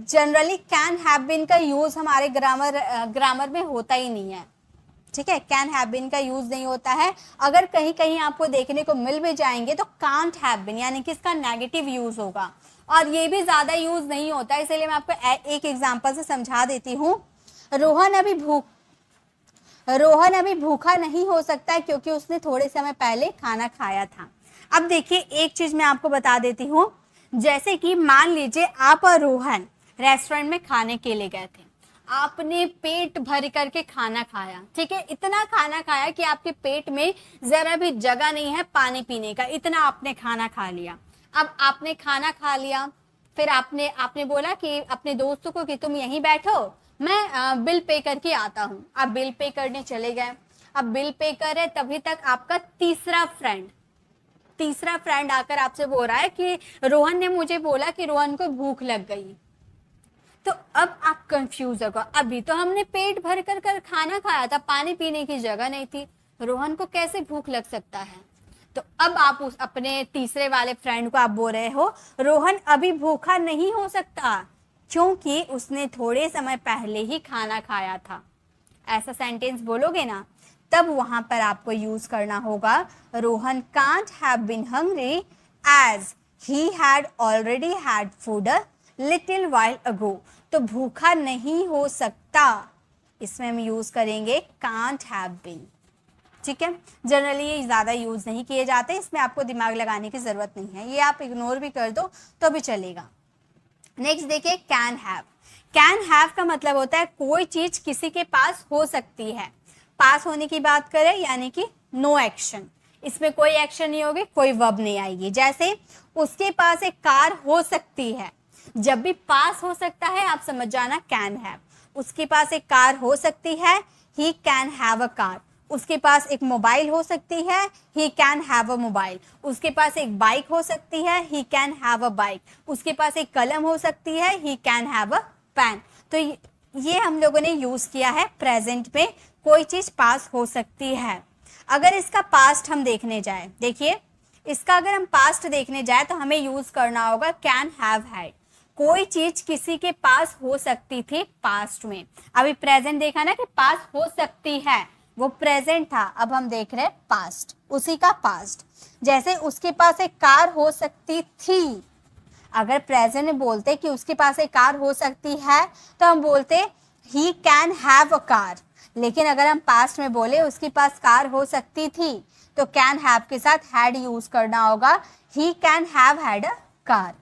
Generally can have been का यूज हमारे ग्रामर में होता ही नहीं है, ठीक है। कैन हैव बीन का यूज नहीं होता है। अगर कहीं कहीं आपको देखने को मिल भी जाएंगे तो कांट हैव बीन यानी कि इसका नेगेटिव यूज होगा, और ये भी ज्यादा यूज नहीं होता है, इसलिए मैं आपको एक एग्जांपल से समझा देती हूँ। रोहन अभी भूखा नहीं हो सकता है क्योंकि उसने थोड़े समय पहले खाना खाया था। अब देखिए एक चीज मैं आपको बता देती हूँ, जैसे कि मान लीजिए आप और रोहन रेस्टोरेंट में खाने के लिए गए थे, आपने पेट भर करके खाना खाया, ठीक है। इतना खाना खाया कि आपके पेट में जरा भी जगह नहीं है पानी पीने का, इतना आपने खाना खा लिया। अब आपने खाना खा लिया, फिर आपने बोला कि अपने दोस्तों को कि तुम यहीं बैठो, मैं बिल पे करके आता हूँ। आप बिल पे करने चले गए। अब बिल पे कर रहे, तभी तक आपका तीसरा फ्रेंड आकर आपसे बोल रहा है कि रोहन ने मुझे बोला कि रोहन को भूख लग गई। तो अब आप कंफ्यूज होगा, अभी तो हमने पेट भर कर खाना खाया था, पानी पीने की जगह नहीं थी, रोहन को कैसे भूख लग सकता है। तो अब आप उस अपने तीसरे वाले फ्रेंड को आप बोल रहे हो रोहन अभी भूखा नहीं हो सकता क्योंकि उसने थोड़े समय पहले ही खाना खाया था। ऐसा सेंटेंस बोलोगे ना, तब वहां पर आपको यूज करना होगा Rohan can't have been hungry as he had already had food a little while ago. तो भूखा नहीं हो सकता, इसमें हम यूज करेंगे कांट हैव बीन, ठीक है। जनरली ये ज्यादा यूज नहीं किए जाते, इसमें आपको दिमाग लगाने की जरूरत नहीं है, ये आप इग्नोर भी कर दो तो भी चलेगा। नेक्स्ट देखिए कैन हैव। कैन हैव का मतलब होता है कोई चीज किसी के पास हो सकती है। पास होने की बात करें यानी कि नो एक्शन, इसमें कोई एक्शन नहीं होगी, कोई वर्ब नहीं आएगी। जैसे उसके पास एक कार हो सकती है, जब भी पास हो सकता है आप समझ जाना कैन हैव। उसके पास एक कार हो सकती है, he can have a car. उसके पास एक मोबाइल हो सकती है, he can have a mobile. उसके पास एक बाइक हो सकती है, he can have a bike. उसके पास एक कलम हो सकती है, he can have a pen. तो ये हम लोगों ने यूज किया है प्रेजेंट में, कोई चीज पास हो सकती है। अगर इसका पास्ट हम देखने जाए, देखिए इसका अगर हम पास्ट देखने जाए तो हमें यूज करना होगा कैन हैव हैड। कोई चीज किसी के पास हो सकती थी पास्ट में। अभी प्रेजेंट देखा ना कि पास हो सकती है, वो प्रेजेंट था, अब हम देख रहे हैं पास्ट, उसी का पास्ट। जैसे उसके पास एक कार हो सकती थी, अगर प्रेजेंट में बोलते कि उसके पास एक कार हो सकती है तो हम बोलते ही कैन हैव अ कार। लेकिन अगर हम पास्ट में बोले उसके पास कार हो सकती थी तो कैन हैव के साथ हैड यूज करना होगा, he can have had a car.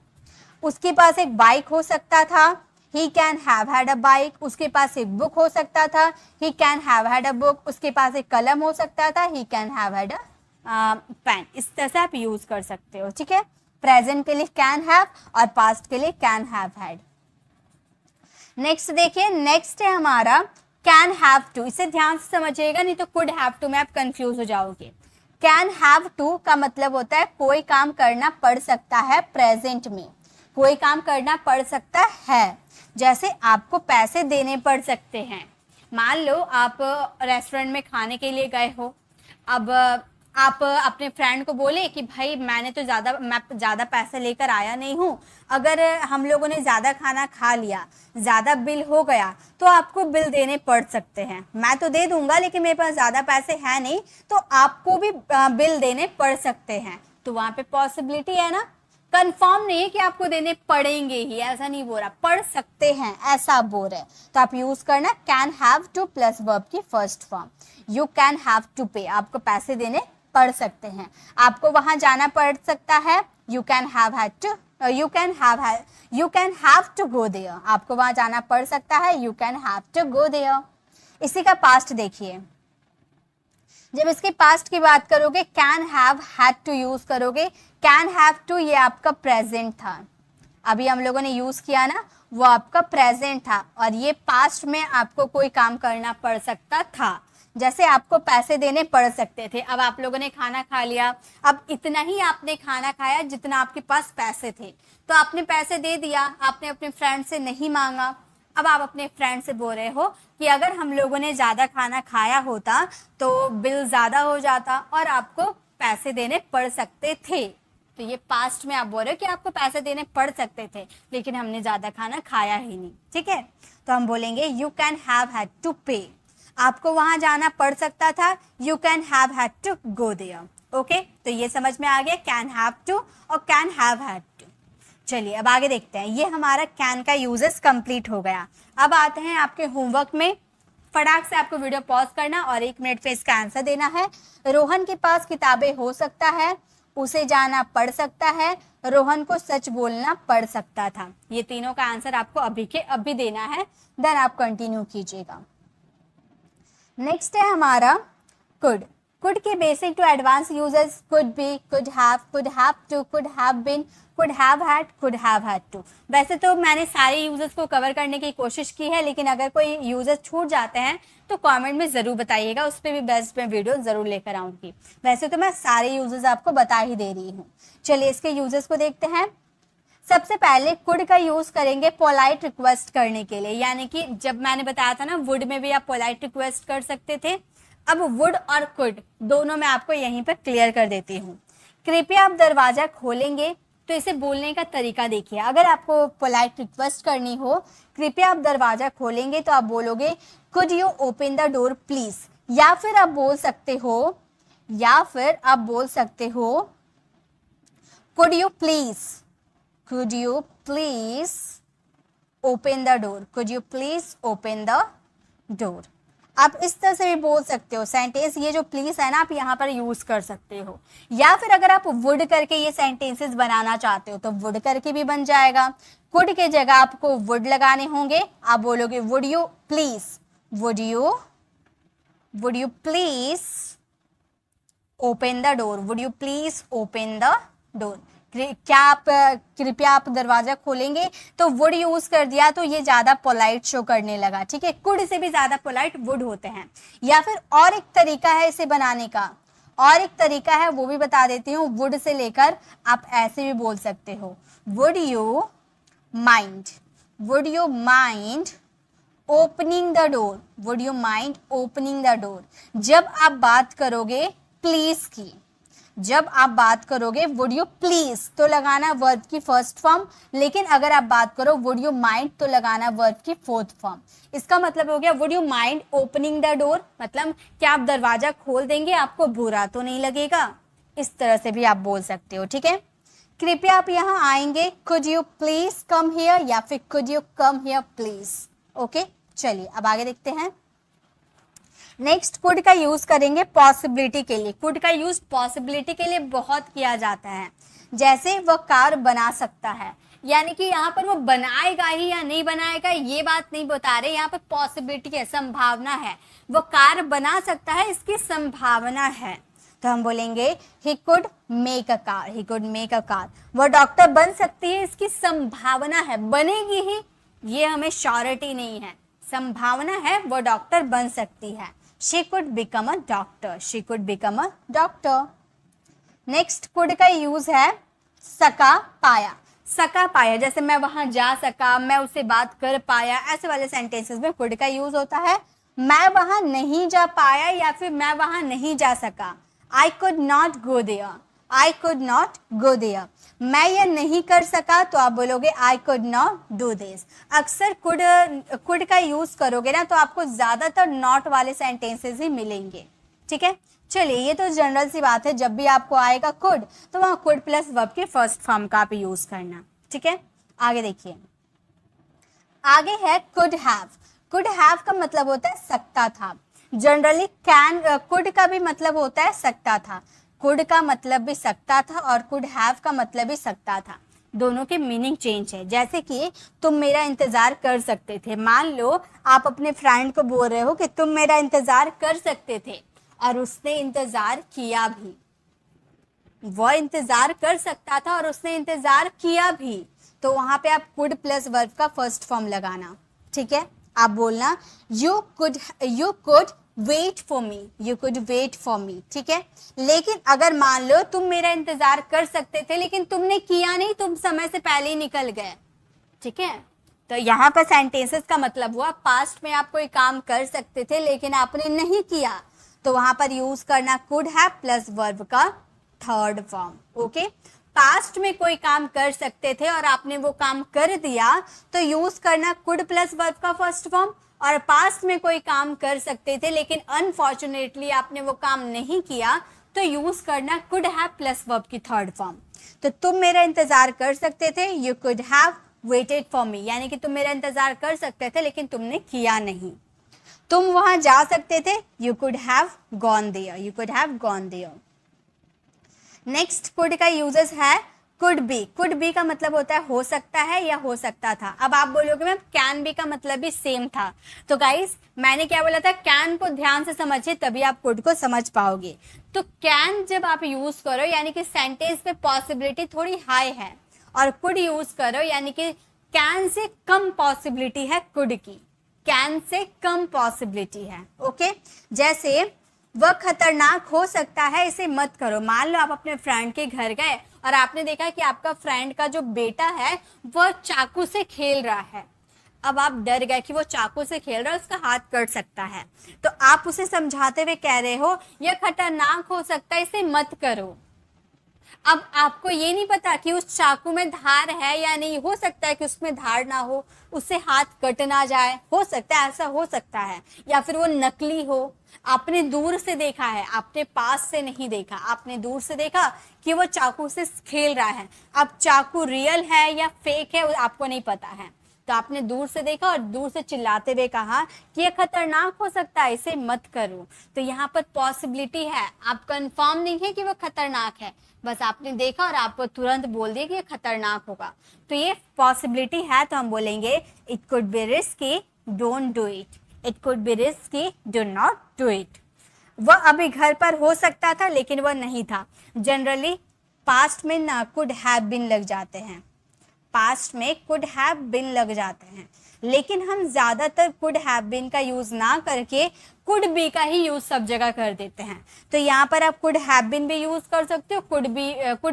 उसके पास एक बाइक हो सकता था, he can have had a bike. उसके पास एक बुक हो सकता था, he can have had a book. उसके पास एक कलम हो सकता था, he can have had a pen. इस तरह से आप यूज कर सकते हो, ठीक है। प्रेजेंट के लिए कैन हैव और पास्ट के लिए कैन हैव हैड। नेक्स्ट देखिए, नेक्स्ट है हमारा कैन हैव टू। इसे ध्यान से समझिएगा, नहीं तो कुड हैव टू में आप कंफ्यूज हो जाओगे। कैन हैव टू का मतलब होता है कोई काम करना पड़ सकता है, प्रेजेंट में कोई काम करना पड़ सकता है। जैसे आपको पैसे देने पड़ सकते हैं। मान लो आप रेस्टोरेंट में खाने के लिए गए हो, अब आप अपने फ्रेंड को बोले कि भाई मैं ज़्यादा पैसे लेकर आया नहीं हूँ, अगर हम लोगों ने ज़्यादा खाना खा लिया, ज़्यादा बिल हो गया तो आपको बिल देने पड़ सकते हैं। मैं तो दे दूंगा लेकिन मेरे पास ज़्यादा पैसे हैं नहीं, तो आपको भी बिल देने पड़ सकते हैं। तो वहाँ पे पॉसिबिलिटी है ना, कंफर्म नहीं है कि आपको देने पड़ेंगे ही, ऐसा नहीं बोल रहा, पढ़ सकते हैं ऐसा बोल रहे। तो आप यूज करना can have to plus verb की first form. You can have to pay, आपको पैसे देने पड़ सकते हैं, आपको वहां जाना पड़ सकता है। You can have to go there, आपको वहां जाना पड़ सकता है। You can have to go there. इसी का पास्ट देखिए, जब इसके पास्ट की बात करोगे can have had to use करोगे। कैन हैव टू ये आपका प्रेजेंट था, अभी हम लोगों ने यूज किया ना, वो आपका प्रेजेंट था, और ये पास्ट में आपको कोई काम करना पड़ सकता था। जैसे आपको पैसे देने पड़ सकते थे, अब आप लोगों ने खाना खा लिया, अब इतना ही आपने खाना खाया जितना आपके पास पैसे थे, तो आपने पैसे दे दिया, आपने अपने फ्रेंड से नहीं मांगा। अब आप अपने फ्रेंड से बोल रहे हो कि अगर हम लोगों ने ज़्यादा खाना खाया होता तो बिल ज़्यादा हो जाता और आपको पैसे देने पड़ सकते थे, तो ये पास्ट में आप बोल रहे हो कि आपको पैसे देने पड़ सकते थे, लेकिन हमने ज्यादा खाना खाया ही नहीं, ठीक है। तो हम बोलेंगे you can have had to pay, आपको वहां जाना पड़ सकता था, you can have had to go there. Okay, तो ये समझ में आ गया कैन हैव टू और कैन हैव हैड टू। चलिए अब आगे देखते हैं, ये हमारा कैन का यूजेस कंप्लीट हो गया। अब आते हैं आपके होमवर्क में। फटाक से आपको वीडियो पॉज करना और 1 मिनट पे इसका आंसर देना है। रोहन के पास किताबें हो सकता है, उसे जाना पड़ सकता है, रोहन को सच बोलना पड़ सकता था। ये तीनों का आंसर आपको अभी के अभी देना है, देन आप कंटिन्यू कीजिएगा। नेक्स्ट है हमारा कुड। कुड के basic to advance uses could be, could have to, could have been, could have had to. वैसे तो मैंने सारे यूजेस को कवर करने की कोशिश की है, लेकिन अगर कोई यूजेस छूट जाते हैं तो कमेंट में ज़रूर बताइएगा, उस पर भी बेस्ट में वीडियो ज़रूर लेकर आऊँगी। वैसे तो मैं सारे यूजेस आपको बता ही दे रही हूँ। चलिए इसके यूजेस को देखते हैं। सबसे पहले कुड का यूज करेंगे पोलाइट रिक्वेस्ट करने के लिए, यानी कि जब मैंने बताया था ना वुड में भी आप पोलाइट रिक्वेस्ट कर सकते थे। अब वुड और कुड दोनों मैं आपको यहीं पर क्लियर कर देती हूँ। कृपया आप दरवाजा खोलेंगे, तो इसे बोलने का तरीका देखिए। अगर आपको पोलाइट रिक्वेस्ट करनी हो, कृपया आप दरवाजा खोलेंगे, तो आप बोलोगे could you open the door please, या फिर आप बोल सकते हो could you please open the door, could you please open the door. आप इस तरह से भी बोल सकते हो सेंटेंस। ये जो प्लीज है ना, आप यहाँ पर यूज कर सकते हो, या फिर अगर आप वुड करके ये सेंटेंसेस बनाना चाहते हो तो वुड करके भी बन जाएगा। कुड के जगह आपको वुड लगाने होंगे, आप बोलोगे would you please open the door, would you please open the door. क्या आप कृपया आप दरवाजा खोलेंगे, तो वुड यूज कर दिया तो ये ज्यादा पोलाइट शो करने लगा, ठीक है। कुड से भी ज्यादा पोलाइट वुड होते हैं। या फिर और एक तरीका है इसे बनाने का, और एक तरीका है वो भी बता देती हूँ। वुड से लेकर आप ऐसे भी बोल सकते हो, would you mind opening the door, would you mind opening the door. जब आप बात करोगे प्लीज की, जब आप बात करोगे वुड यू प्लीज तो लगाना वर्ब की फर्स्ट फॉर्म, लेकिन अगर आप बात करो वुड यू माइंड तो लगाना वर्ब की फोर्थ फॉर्म। इसका मतलब हो गया would you mind opening the door, मतलब क्या आप दरवाजा खोल देंगे, आपको बुरा तो नहीं लगेगा। इस तरह से भी आप बोल सकते हो, ठीक है। कृपया आप यहाँ आएंगे, could you please come here, या फिर could you come here please. Okay, चलिए अब आगे देखते हैं। नेक्स्ट कुड का यूज करेंगे पॉसिबिलिटी के लिए। कुड का यूज पॉसिबिलिटी के लिए बहुत किया जाता है। जैसे वह कार बना सकता है, यानी कि यहाँ पर वो बनाएगा ही या नहीं बनाएगा ये बात नहीं बता रहे, यहाँ पर पॉसिबिलिटी है, संभावना है। वो कार बना सकता है, इसकी संभावना है, तो हम बोलेंगे he could make a car. वो डॉक्टर बन सकती है, इसकी संभावना है, बनेगी ही ये हमें श्योरिटी नहीं है, संभावना है वो डॉक्टर बन सकती है। She could become a doctor. Next could का यूज है सका पाया। जैसे मैं वहां जा सका, मैं उससे बात कर पाया, ऐसे वाले सेंटेंसेस में कुड का यूज होता है। मैं वहां नहीं जा पाया या फिर मैं वहां नहीं जा सका, I could not go there. मैं ये नहीं कर सका तो आप बोलोगे I could not do this. अक्सर कुड का यूज करोगे ना तो आपको ज्यादातर नॉट वाले सेंटेंसेस ही मिलेंगे, ठीक है। चलिए ये तो जनरल सी बात है, जब भी आपको आएगा कुड तो वहां कुड प्लस वर्ब के फर्स्ट फॉर्म का आप यूज करना, ठीक है। आगे देखिए, आगे है कुड हैव का मतलब होता है सकता था। जनरली कुड का भी मतलब होता है सकता था। कुड का मतलब भी सकता था और कुड हैव का मतलब भी सकता था, दोनों के मीनिंग चेंज है। जैसे कि तुम मेरा इंतजार कर सकते थे, मान लो आप अपने फ्रेंड को बोल रहे हो कि तुम मेरा इंतजार कर सकते थे और उसने इंतजार किया भी, वो इंतजार कर सकता था और उसने इंतजार किया भी, तो वहां पे आप कुड प्लस वर्ब का फर्स्ट फॉर्म लगाना, ठीक है। आप बोलना you could wait for me, ठीक है। लेकिन अगर मान लो तुम मेरा इंतजार कर सकते थे लेकिन तुमने किया नहीं, तुम समय से पहले ही निकल गए, ठीक है। तो यहाँ पर सेंटेंसेस का मतलब हुआ पास्ट में आप कोई काम कर सकते थे लेकिन आपने नहीं किया, तो वहां पर यूज करना कुड हैव प्लस वर्ब का थर्ड फॉर्म, ओके। पास्ट में कोई काम कर सकते थे और आपने वो काम कर दिया तो यूज करना कुड प्लस वर्ब का फर्स्ट फॉर्म, और पास्ट में कोई काम कर सकते थे लेकिन अनफॉर्चुनेटली आपने वो काम नहीं किया तो यूज करना कुड हैव प्लस वर्ब की थर्ड फॉर्म। तो तुम मेरा इंतजार कर सकते थे, you could have waited for me, यानी कि तुम मेरा इंतजार कर सकते थे लेकिन तुमने किया नहीं। तुम वहां जा सकते थे, you could have gone there, you could have gone there. Next could का यूजेस है कुड बी। कुड बी का मतलब होता है हो सकता है या हो सकता था। अब आप बोलोगे मैम कैन बी का मतलब भी सेम था, तो गाइस मैंने क्या बोला था, कैन को ध्यान से समझिए तभी आप कुड को समझ पाओगे। तो कैन जब आप यूज करो यानी कि सेंटेंस में पॉसिबिलिटी थोड़ी हाई है, और कुड यूज करो यानी कि कैन से कम पॉसिबिलिटी है कुड की, कैन से कम पॉसिबिलिटी है। ओके, जैसे वह खतरनाक हो सकता है, इसे मत करो। मान लो आप अपने फ्रेंड के घर गए और आपने देखा कि आपका फ्रेंड का जो बेटा है वह चाकू से खेल रहा है। अब आप डर गए कि वो चाकू से खेल रहा है, उसका हाथ कट सकता है, तो आप उसे समझाते हुए कह रहे हो यह खतरनाक हो सकता है, इसे मत करो। अब आपको ये नहीं पता कि उस चाकू में धार है या नहीं, हो सकता है कि उसमें धार ना हो, उससे हाथ कट ना जाए, हो सकता है, ऐसा हो सकता है, या फिर वो नकली हो। आपने दूर से देखा है, आपने पास से नहीं देखा, आपने दूर से देखा कि वो चाकू से खेल रहा है। अब चाकू रियल है या फेक है आपको नहीं पता है, तो आपने दूर से देखा और दूर से चिल्लाते हुए कहा कि ये खतरनाक हो सकता है, इसे मत करो। तो यहाँ पर पॉसिबिलिटी है, आप कंफर्म नहीं है कि वो खतरनाक है, बस आपने देखा और आप तुरंत बोल दिए कि ये खतरनाक होगा, तो ये पॉसिबिलिटी है। तो हम बोलेंगे it could be risky, don't do it. It could be risky, do not do it. वह अभी घर पर हो सकता था लेकिन वह नहीं था। जनरली पास्ट में ना कुड हैव बीन लग जाते हैं, पास्ट में कुड हैव बीन लग जाते हैं, लेकिन हम ज्यादातर कुड हैव बीन का यूज ना करके कुड बी का ही यूज सब जगह कर देते हैं। तो यहाँ पर आप कुड हैव बीन भी यूज कर सकते हो, कुड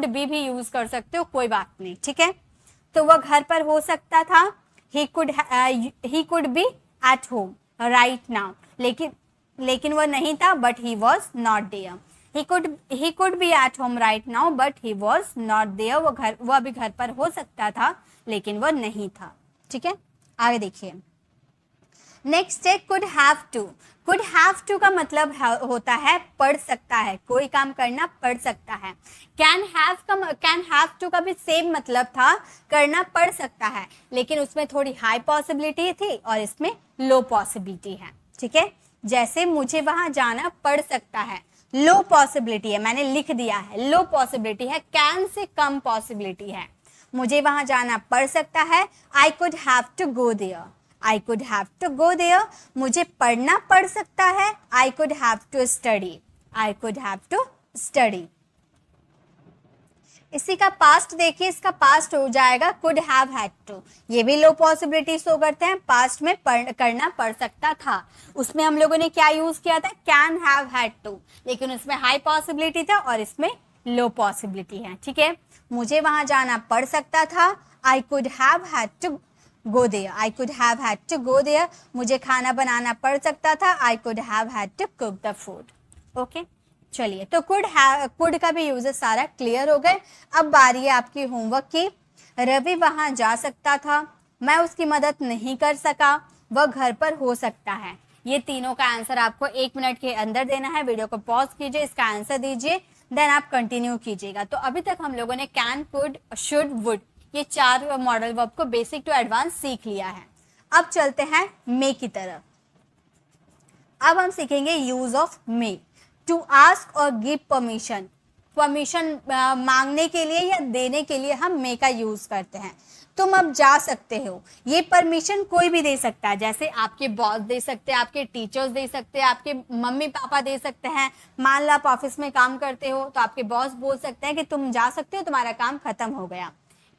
बी भी यूज कर सकते हो, कोई बात नहीं, ठीक है। तो वह घर पर हो सकता था, he could be at home right now, लेकिन वह नहीं था, but he was not there. He could be at home right now, but he was not there. वो अभी घर पर हो सकता था लेकिन वो नहीं था, ठीक है। आगे देखिए, नेक्स्ट है could have to। could have to का मतलब होता है पढ़ सकता है, कोई काम करना पढ़ सकता है। can have to का भी सेम मतलब था, करना पढ़ सकता है, लेकिन उसमें थोड़ी हाई पॉसिबिलिटी थी और इसमें लो पॉसिबिलिटी है, ठीक है। जैसे मुझे वहां जाना पड़ सकता है, लो पॉसिबिलिटी है, मैंने लिख दिया है, लो पॉसिबिलिटी है, कैन से कम पॉसिबिलिटी है। मुझे वहां जाना पड़ सकता है, I could have to go there, I could have to go there. मुझे पढ़ना पड़ सकता है, I could have to study, I could have to study. इसी का पास्ट देखिए, इसका पास्ट हो जाएगा कुड हैव हैड टू। ये भी लो पॉसिबिलिटी शो करते हैं, पास्ट में करना पड़ सकता था। उसमें हम लोगों ने क्या यूज किया था, कैन हैव हैड टू, लेकिन उसमें हाई पॉसिबिलिटी था और इसमें लो पॉसिबिलिटी है, ठीक है। मुझे वहां जाना पड़ सकता था, I could have had to go there, I could have had to go there. मुझे खाना बनाना पड़ सकता था, I could have had to cook the food. Okay, चलिए, तो कुड का भी यूजेस सारा क्लियर हो गए। अब बारी है आपकी होमवर्क की। रवि वहां जा सकता था, मैं उसकी मदद नहीं कर सका, वह घर पर हो सकता है। ये तीनों का आंसर आपको 1 मिनट के अंदर देना है। वीडियो को पॉज कीजिए, इसका आंसर दीजिए, देन आप कंटिन्यू कीजिएगा। तो अभी तक हम लोगों ने कैन, कुड, शुड, वुड, ये 4 मॉडल वर्ब को बेसिक टू एडवांस सीख लिया है। अब चलते हैं मे की तरफ। अब हम सीखेंगे use of may. To ask और गिव परमिशन, परमिशन मांगने के लिए या देने के लिए हम मे का यूज करते हैं। तुम अब जा सकते हो, ये परमिशन कोई भी दे सकता है, जैसे आपके बॉस दे सकते हैं, आपके टीचर्स दे सकते हैं, आपके मम्मी पापा दे सकते हैं। मान लो आप ऑफिस में काम करते हो तो आपके बॉस बोल सकते हैं कि तुम जा सकते हो, तुम्हारा काम खत्म हो गया।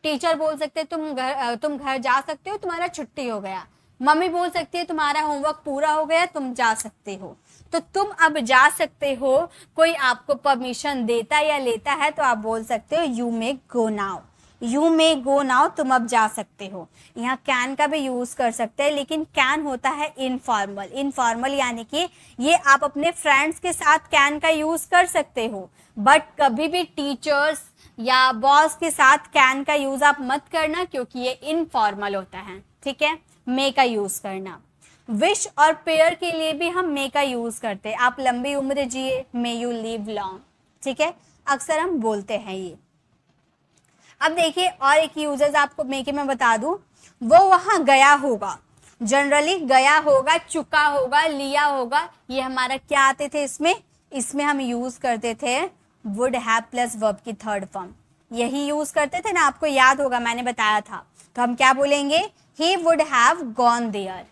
टीचर बोल सकते हैं तुम घर जा सकते हो, तुम्हारा छुट्टी हो गया। मम्मी बोल सकती है तुम्हारा होमवर्क पूरा हो गया, तुम जा सकते हो। तो तुम अब जा सकते हो, कोई आपको परमिशन देता या लेता है तो आप बोल सकते हो you may go now, you may go now, तुम अब जा सकते हो। यहाँ कैन का भी यूज कर सकते हैं, लेकिन कैन होता है इनफॉर्मल। इनफॉर्मल यानी कि ये आप अपने फ्रेंड्स के साथ कैन का यूज कर सकते हो, बट कभी भी टीचर्स, या बॉस के साथ कैन का यूज आप मत करना क्योंकि ये इनफॉर्मल होता है, ठीक है। मे का यूज करना। विश और प्रेयर के लिए भी हम मे का यूज करते हैं। आप लंबी उम्र जिए, मे यू लिव लॉन्ग, ठीक है, अक्सर हम बोलते हैं ये। अब देखिए और एक यूजेस आपको मे के मैं बता दूं, वो वहां गया होगा, जनरली गया होगा, चुका होगा, लिया होगा, ये हमारा क्या आते थे इसमें हम यूज करते थे वुड हैव प्लस वर्ब की थर्ड फॉर्म, यही यूज करते थे ना, आपको याद होगा मैंने बताया था। तो हम क्या बोलेंगे, he would have gone there.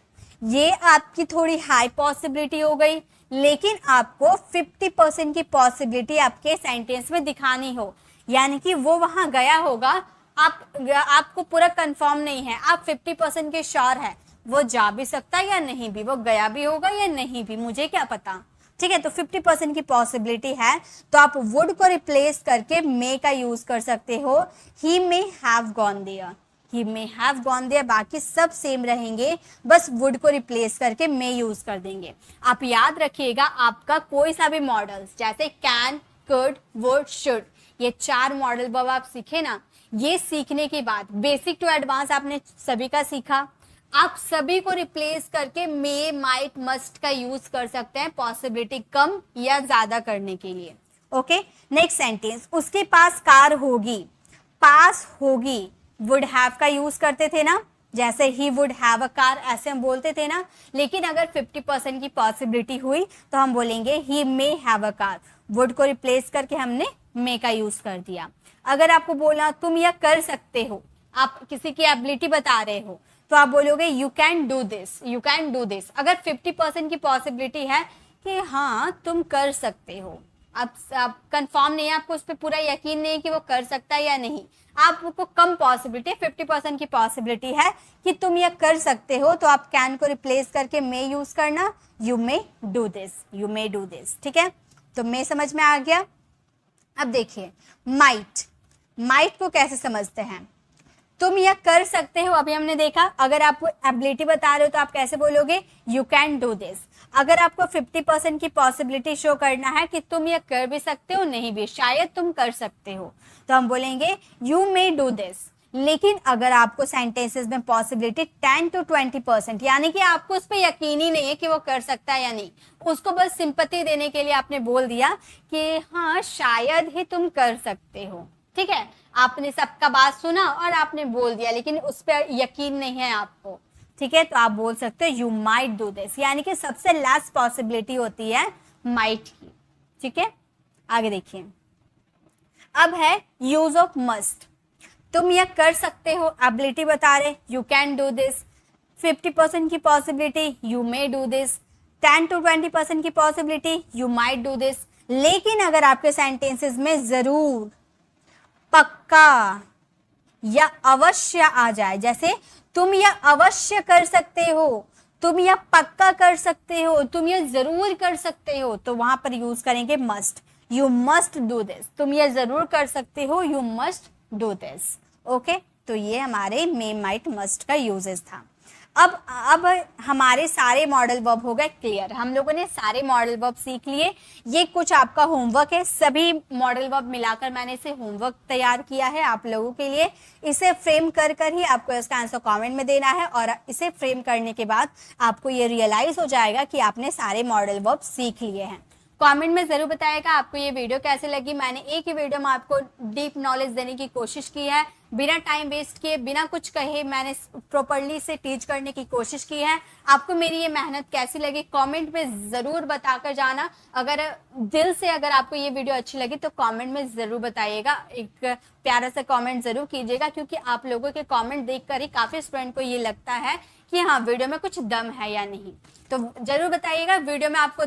ये आपकी थोड़ी हाई पॉसिबिलिटी हो गई, लेकिन आपको 50% की पॉसिबिलिटी आपके सेंटेंस में दिखानी हो, यानी कि वो वहां गया होगा, आपको पूरा कंफर्म नहीं है, आप 50% के श्योर है वो जा भी सकता है या नहीं भी, वो गया भी होगा या नहीं भी, मुझे क्या पता, ठीक है। तो 50% की पॉसिबिलिटी है, तो आप वुड को रिप्लेस करके मे का यूज कर सकते हो, he may have gone there, he may have gone there, बाकी सब सेम रहेंगे, बस वुड को रिप्लेस करके मे यूज कर देंगे। आप याद रखिएगा, आपका कोई सा भी मॉडल्स जैसे कैन, कुड, वुड, शुड, ये 4 मॉडल वर्ब आप सीखे ना, ये सीखने के बाद बेसिक टू एडवांस आपने सभी का सीखा, आप सभी को रिप्लेस करके मे, माइट, मस्ट का यूज कर सकते हैं पॉसिबिलिटी कम या ज्यादा करने के लिए। ओके, नेक्स्ट सेंटेंस, उसके पास कार होगी, पास होगी, वुड हैव का यूज करते थे ना, जैसे ही वुड हैव अ कार ऐसे हम बोलते थे ना, लेकिन अगर 50% की पॉसिबिलिटी हुई तो हम बोलेंगे he may have a car, would को रिप्लेस करके हमने मे का यूज कर दिया। अगर आपको बोला तुम यह कर सकते हो, आप किसी की एबिलिटी बता रहे हो, तो आप बोलोगे you can do this, you can do this. अगर 50% की पॉसिबिलिटी है कि हाँ तुम कर सकते हो, आप कंफर्म नहीं है, आपको उस पर पूरा यकीन नहीं है कि वो कर सकता है या नहीं, आपको कम पॉसिबिलिटी, 50% की पॉसिबिलिटी है कि तुम यह कर सकते हो, तो आप कैन को रिप्लेस करके मे यूज करना, you may do this, you may do this, ठीक है। तो मे समझ में आ गया। अब देखिए माइट, माइट को कैसे समझते हैं, तुम यह कर सकते हो, अभी हमने देखा, अगर आप एबिलिटी बता रहे हो तो आप कैसे बोलोगे, यू कैन डू दिस। अगर आपको 50% की पॉसिबिलिटी शो करना है कि तुम यह कर भी सकते हो, नहीं भी, शायद तुम कर सकते हो, तो हम बोलेंगे यू मे डू दिस। लेकिन अगर आपको सेंटेंसेस में पॉसिबिलिटी 10 to 20%, यानी कि आपको उस पर यकीन ही नहीं है कि वो कर सकता है या नहीं, उसको बस सिंपैथी देने के लिए आपने बोल दिया कि हाँ शायद ही तुम कर सकते हो, ठीक है, आपने सबका बात सुना और आपने बोल दिया, लेकिन उस पर यकीन नहीं है आपको, ठीक है, तो आप बोल सकते हो यू माइट डू दिस, यानी कि सबसे लास्ट पॉसिबिलिटी होती है माइट की, ठीक है। आगे देखिए, अब है यूज ऑफ मस्ट, तुम यह कर सकते हो, एबिलिटी बता रहे, यू कैन डू दिस, 50% की possibility, you may do this, 10 to 20% की possibility, you might do this. लेकिन अगर आपके सेंटेंसेस में जरूर, पक्का या अवश्य आ जाए, जैसे तुम यह अवश्य कर सकते हो, तुम यह पक्का कर सकते हो, तुम यह जरूर कर सकते हो, तो वहां पर यूज करेंगे must, you must do this, तुम यह जरूर कर सकते हो, you must do this. Okay, तो ये हमारे मे, माइट, मस्ट का यूजेस था। अब हमारे सारे मॉडल वर्ब हो गए क्लियर, हम लोगों ने सारे मॉडल वर्ब सीख लिए। ये कुछ आपका होमवर्क है, सभी मॉडल वर्ब मिलाकर मैंने इसे होमवर्क तैयार किया है आप लोगों के लिए। इसे फ्रेम कर कर ही आपको इसका आंसर कमेंट में देना है, और इसे फ्रेम करने के बाद आपको ये रियलाइज हो जाएगा कि आपने सारे मॉडल वर्ब सीख लिए हैं। कमेंट में जरूर बताइएगा आपको ये वीडियो कैसे लगी। मैंने एक ही वीडियो में आपको डीप नॉलेज देने की कोशिश की है, बिना टाइम वेस्ट किए, बिना कुछ कहे मैंने प्रॉपर्ली से टीच करने की कोशिश की है। आपको मेरी ये मेहनत कैसी लगी कमेंट में जरूर बताकर जाना। अगर दिल से अगर आपको ये वीडियो अच्छी लगी तो कमेंट में जरूर बताइएगा, एक प्यारा सा कमेंट जरूर कीजिएगा, क्योंकि आप लोगों के कमेंट देखकर ही काफी स्टूडेंट को ये लगता है कि हाँ वीडियो में कुछ दम है या नहीं। तो जरूर बताइएगा वीडियो में आपको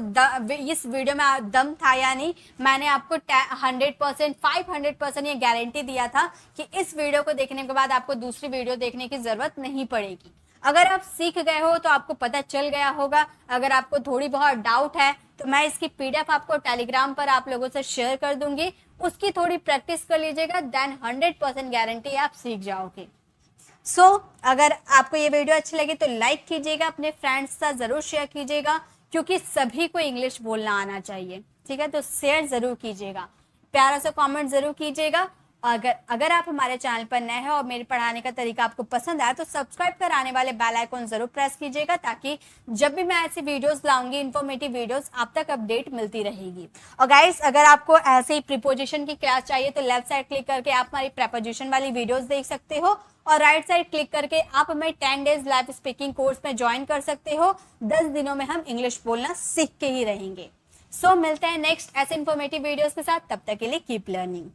इस वीडियो में दम था या नहीं। मैंने आपको 100%, 500% ये गारंटी दिया था कि इस वीडियो को देखने के बाद आपको दूसरी वीडियो देखने की जरूरत नहीं पड़ेगी। अगर आप सीख गए हो तो आपको पता चल गया होगा। अगर आपको थोड़ी बहुत डाउट है तो मैं इसकी पीडीएफ आपको टेलीग्राम पर आप लोगों से शेयर कर दूंगी, उसकी थोड़ी प्रैक्टिस कर लीजिएगा, देन 100% गारंटी आप सीख जाओगे। अगर आपको ये वीडियो अच्छी लगी तो लाइक कीजिएगा, अपने फ्रेंड्स के साथ जरूर शेयर कीजिएगा, क्योंकि सभी को इंग्लिश बोलना आना चाहिए, ठीक है। तो शेयर जरूर कीजिएगा, प्यारा सा कमेंट जरूर कीजिएगा, अगर आप हमारे चैनल पर नए हैं और मेरे पढ़ाने का तरीका आपको पसंद आया तो सब्सक्राइब कर आने वाले बेल आइकन जरूर प्रेस कीजिएगा, ताकि जब भी मैं ऐसी वीडियोस लाऊंगी, इन्फॉर्मेटिव वीडियोस, आप तक अपडेट मिलती रहेगी। और गाइस, अगर आपको ऐसे ही प्रीपोजिशन की क्लास चाहिए तो लेफ्ट साइड क्लिक करके आप हमारी प्रीपोजिशन वाली वीडियोस देख सकते हो, और राइट साइड क्लिक करके आप हमें 10 डेज लाइव स्पीकिंग कोर्स में ज्वाइन कर सकते हो। 10 दिनों में हम इंग्लिश बोलना सीख के ही रहेंगे। सो मिलते हैं नेक्स्ट ऐसे इन्फॉर्मेटिव वीडियोस के साथ, तब तक के लिए कीप लर्निंग।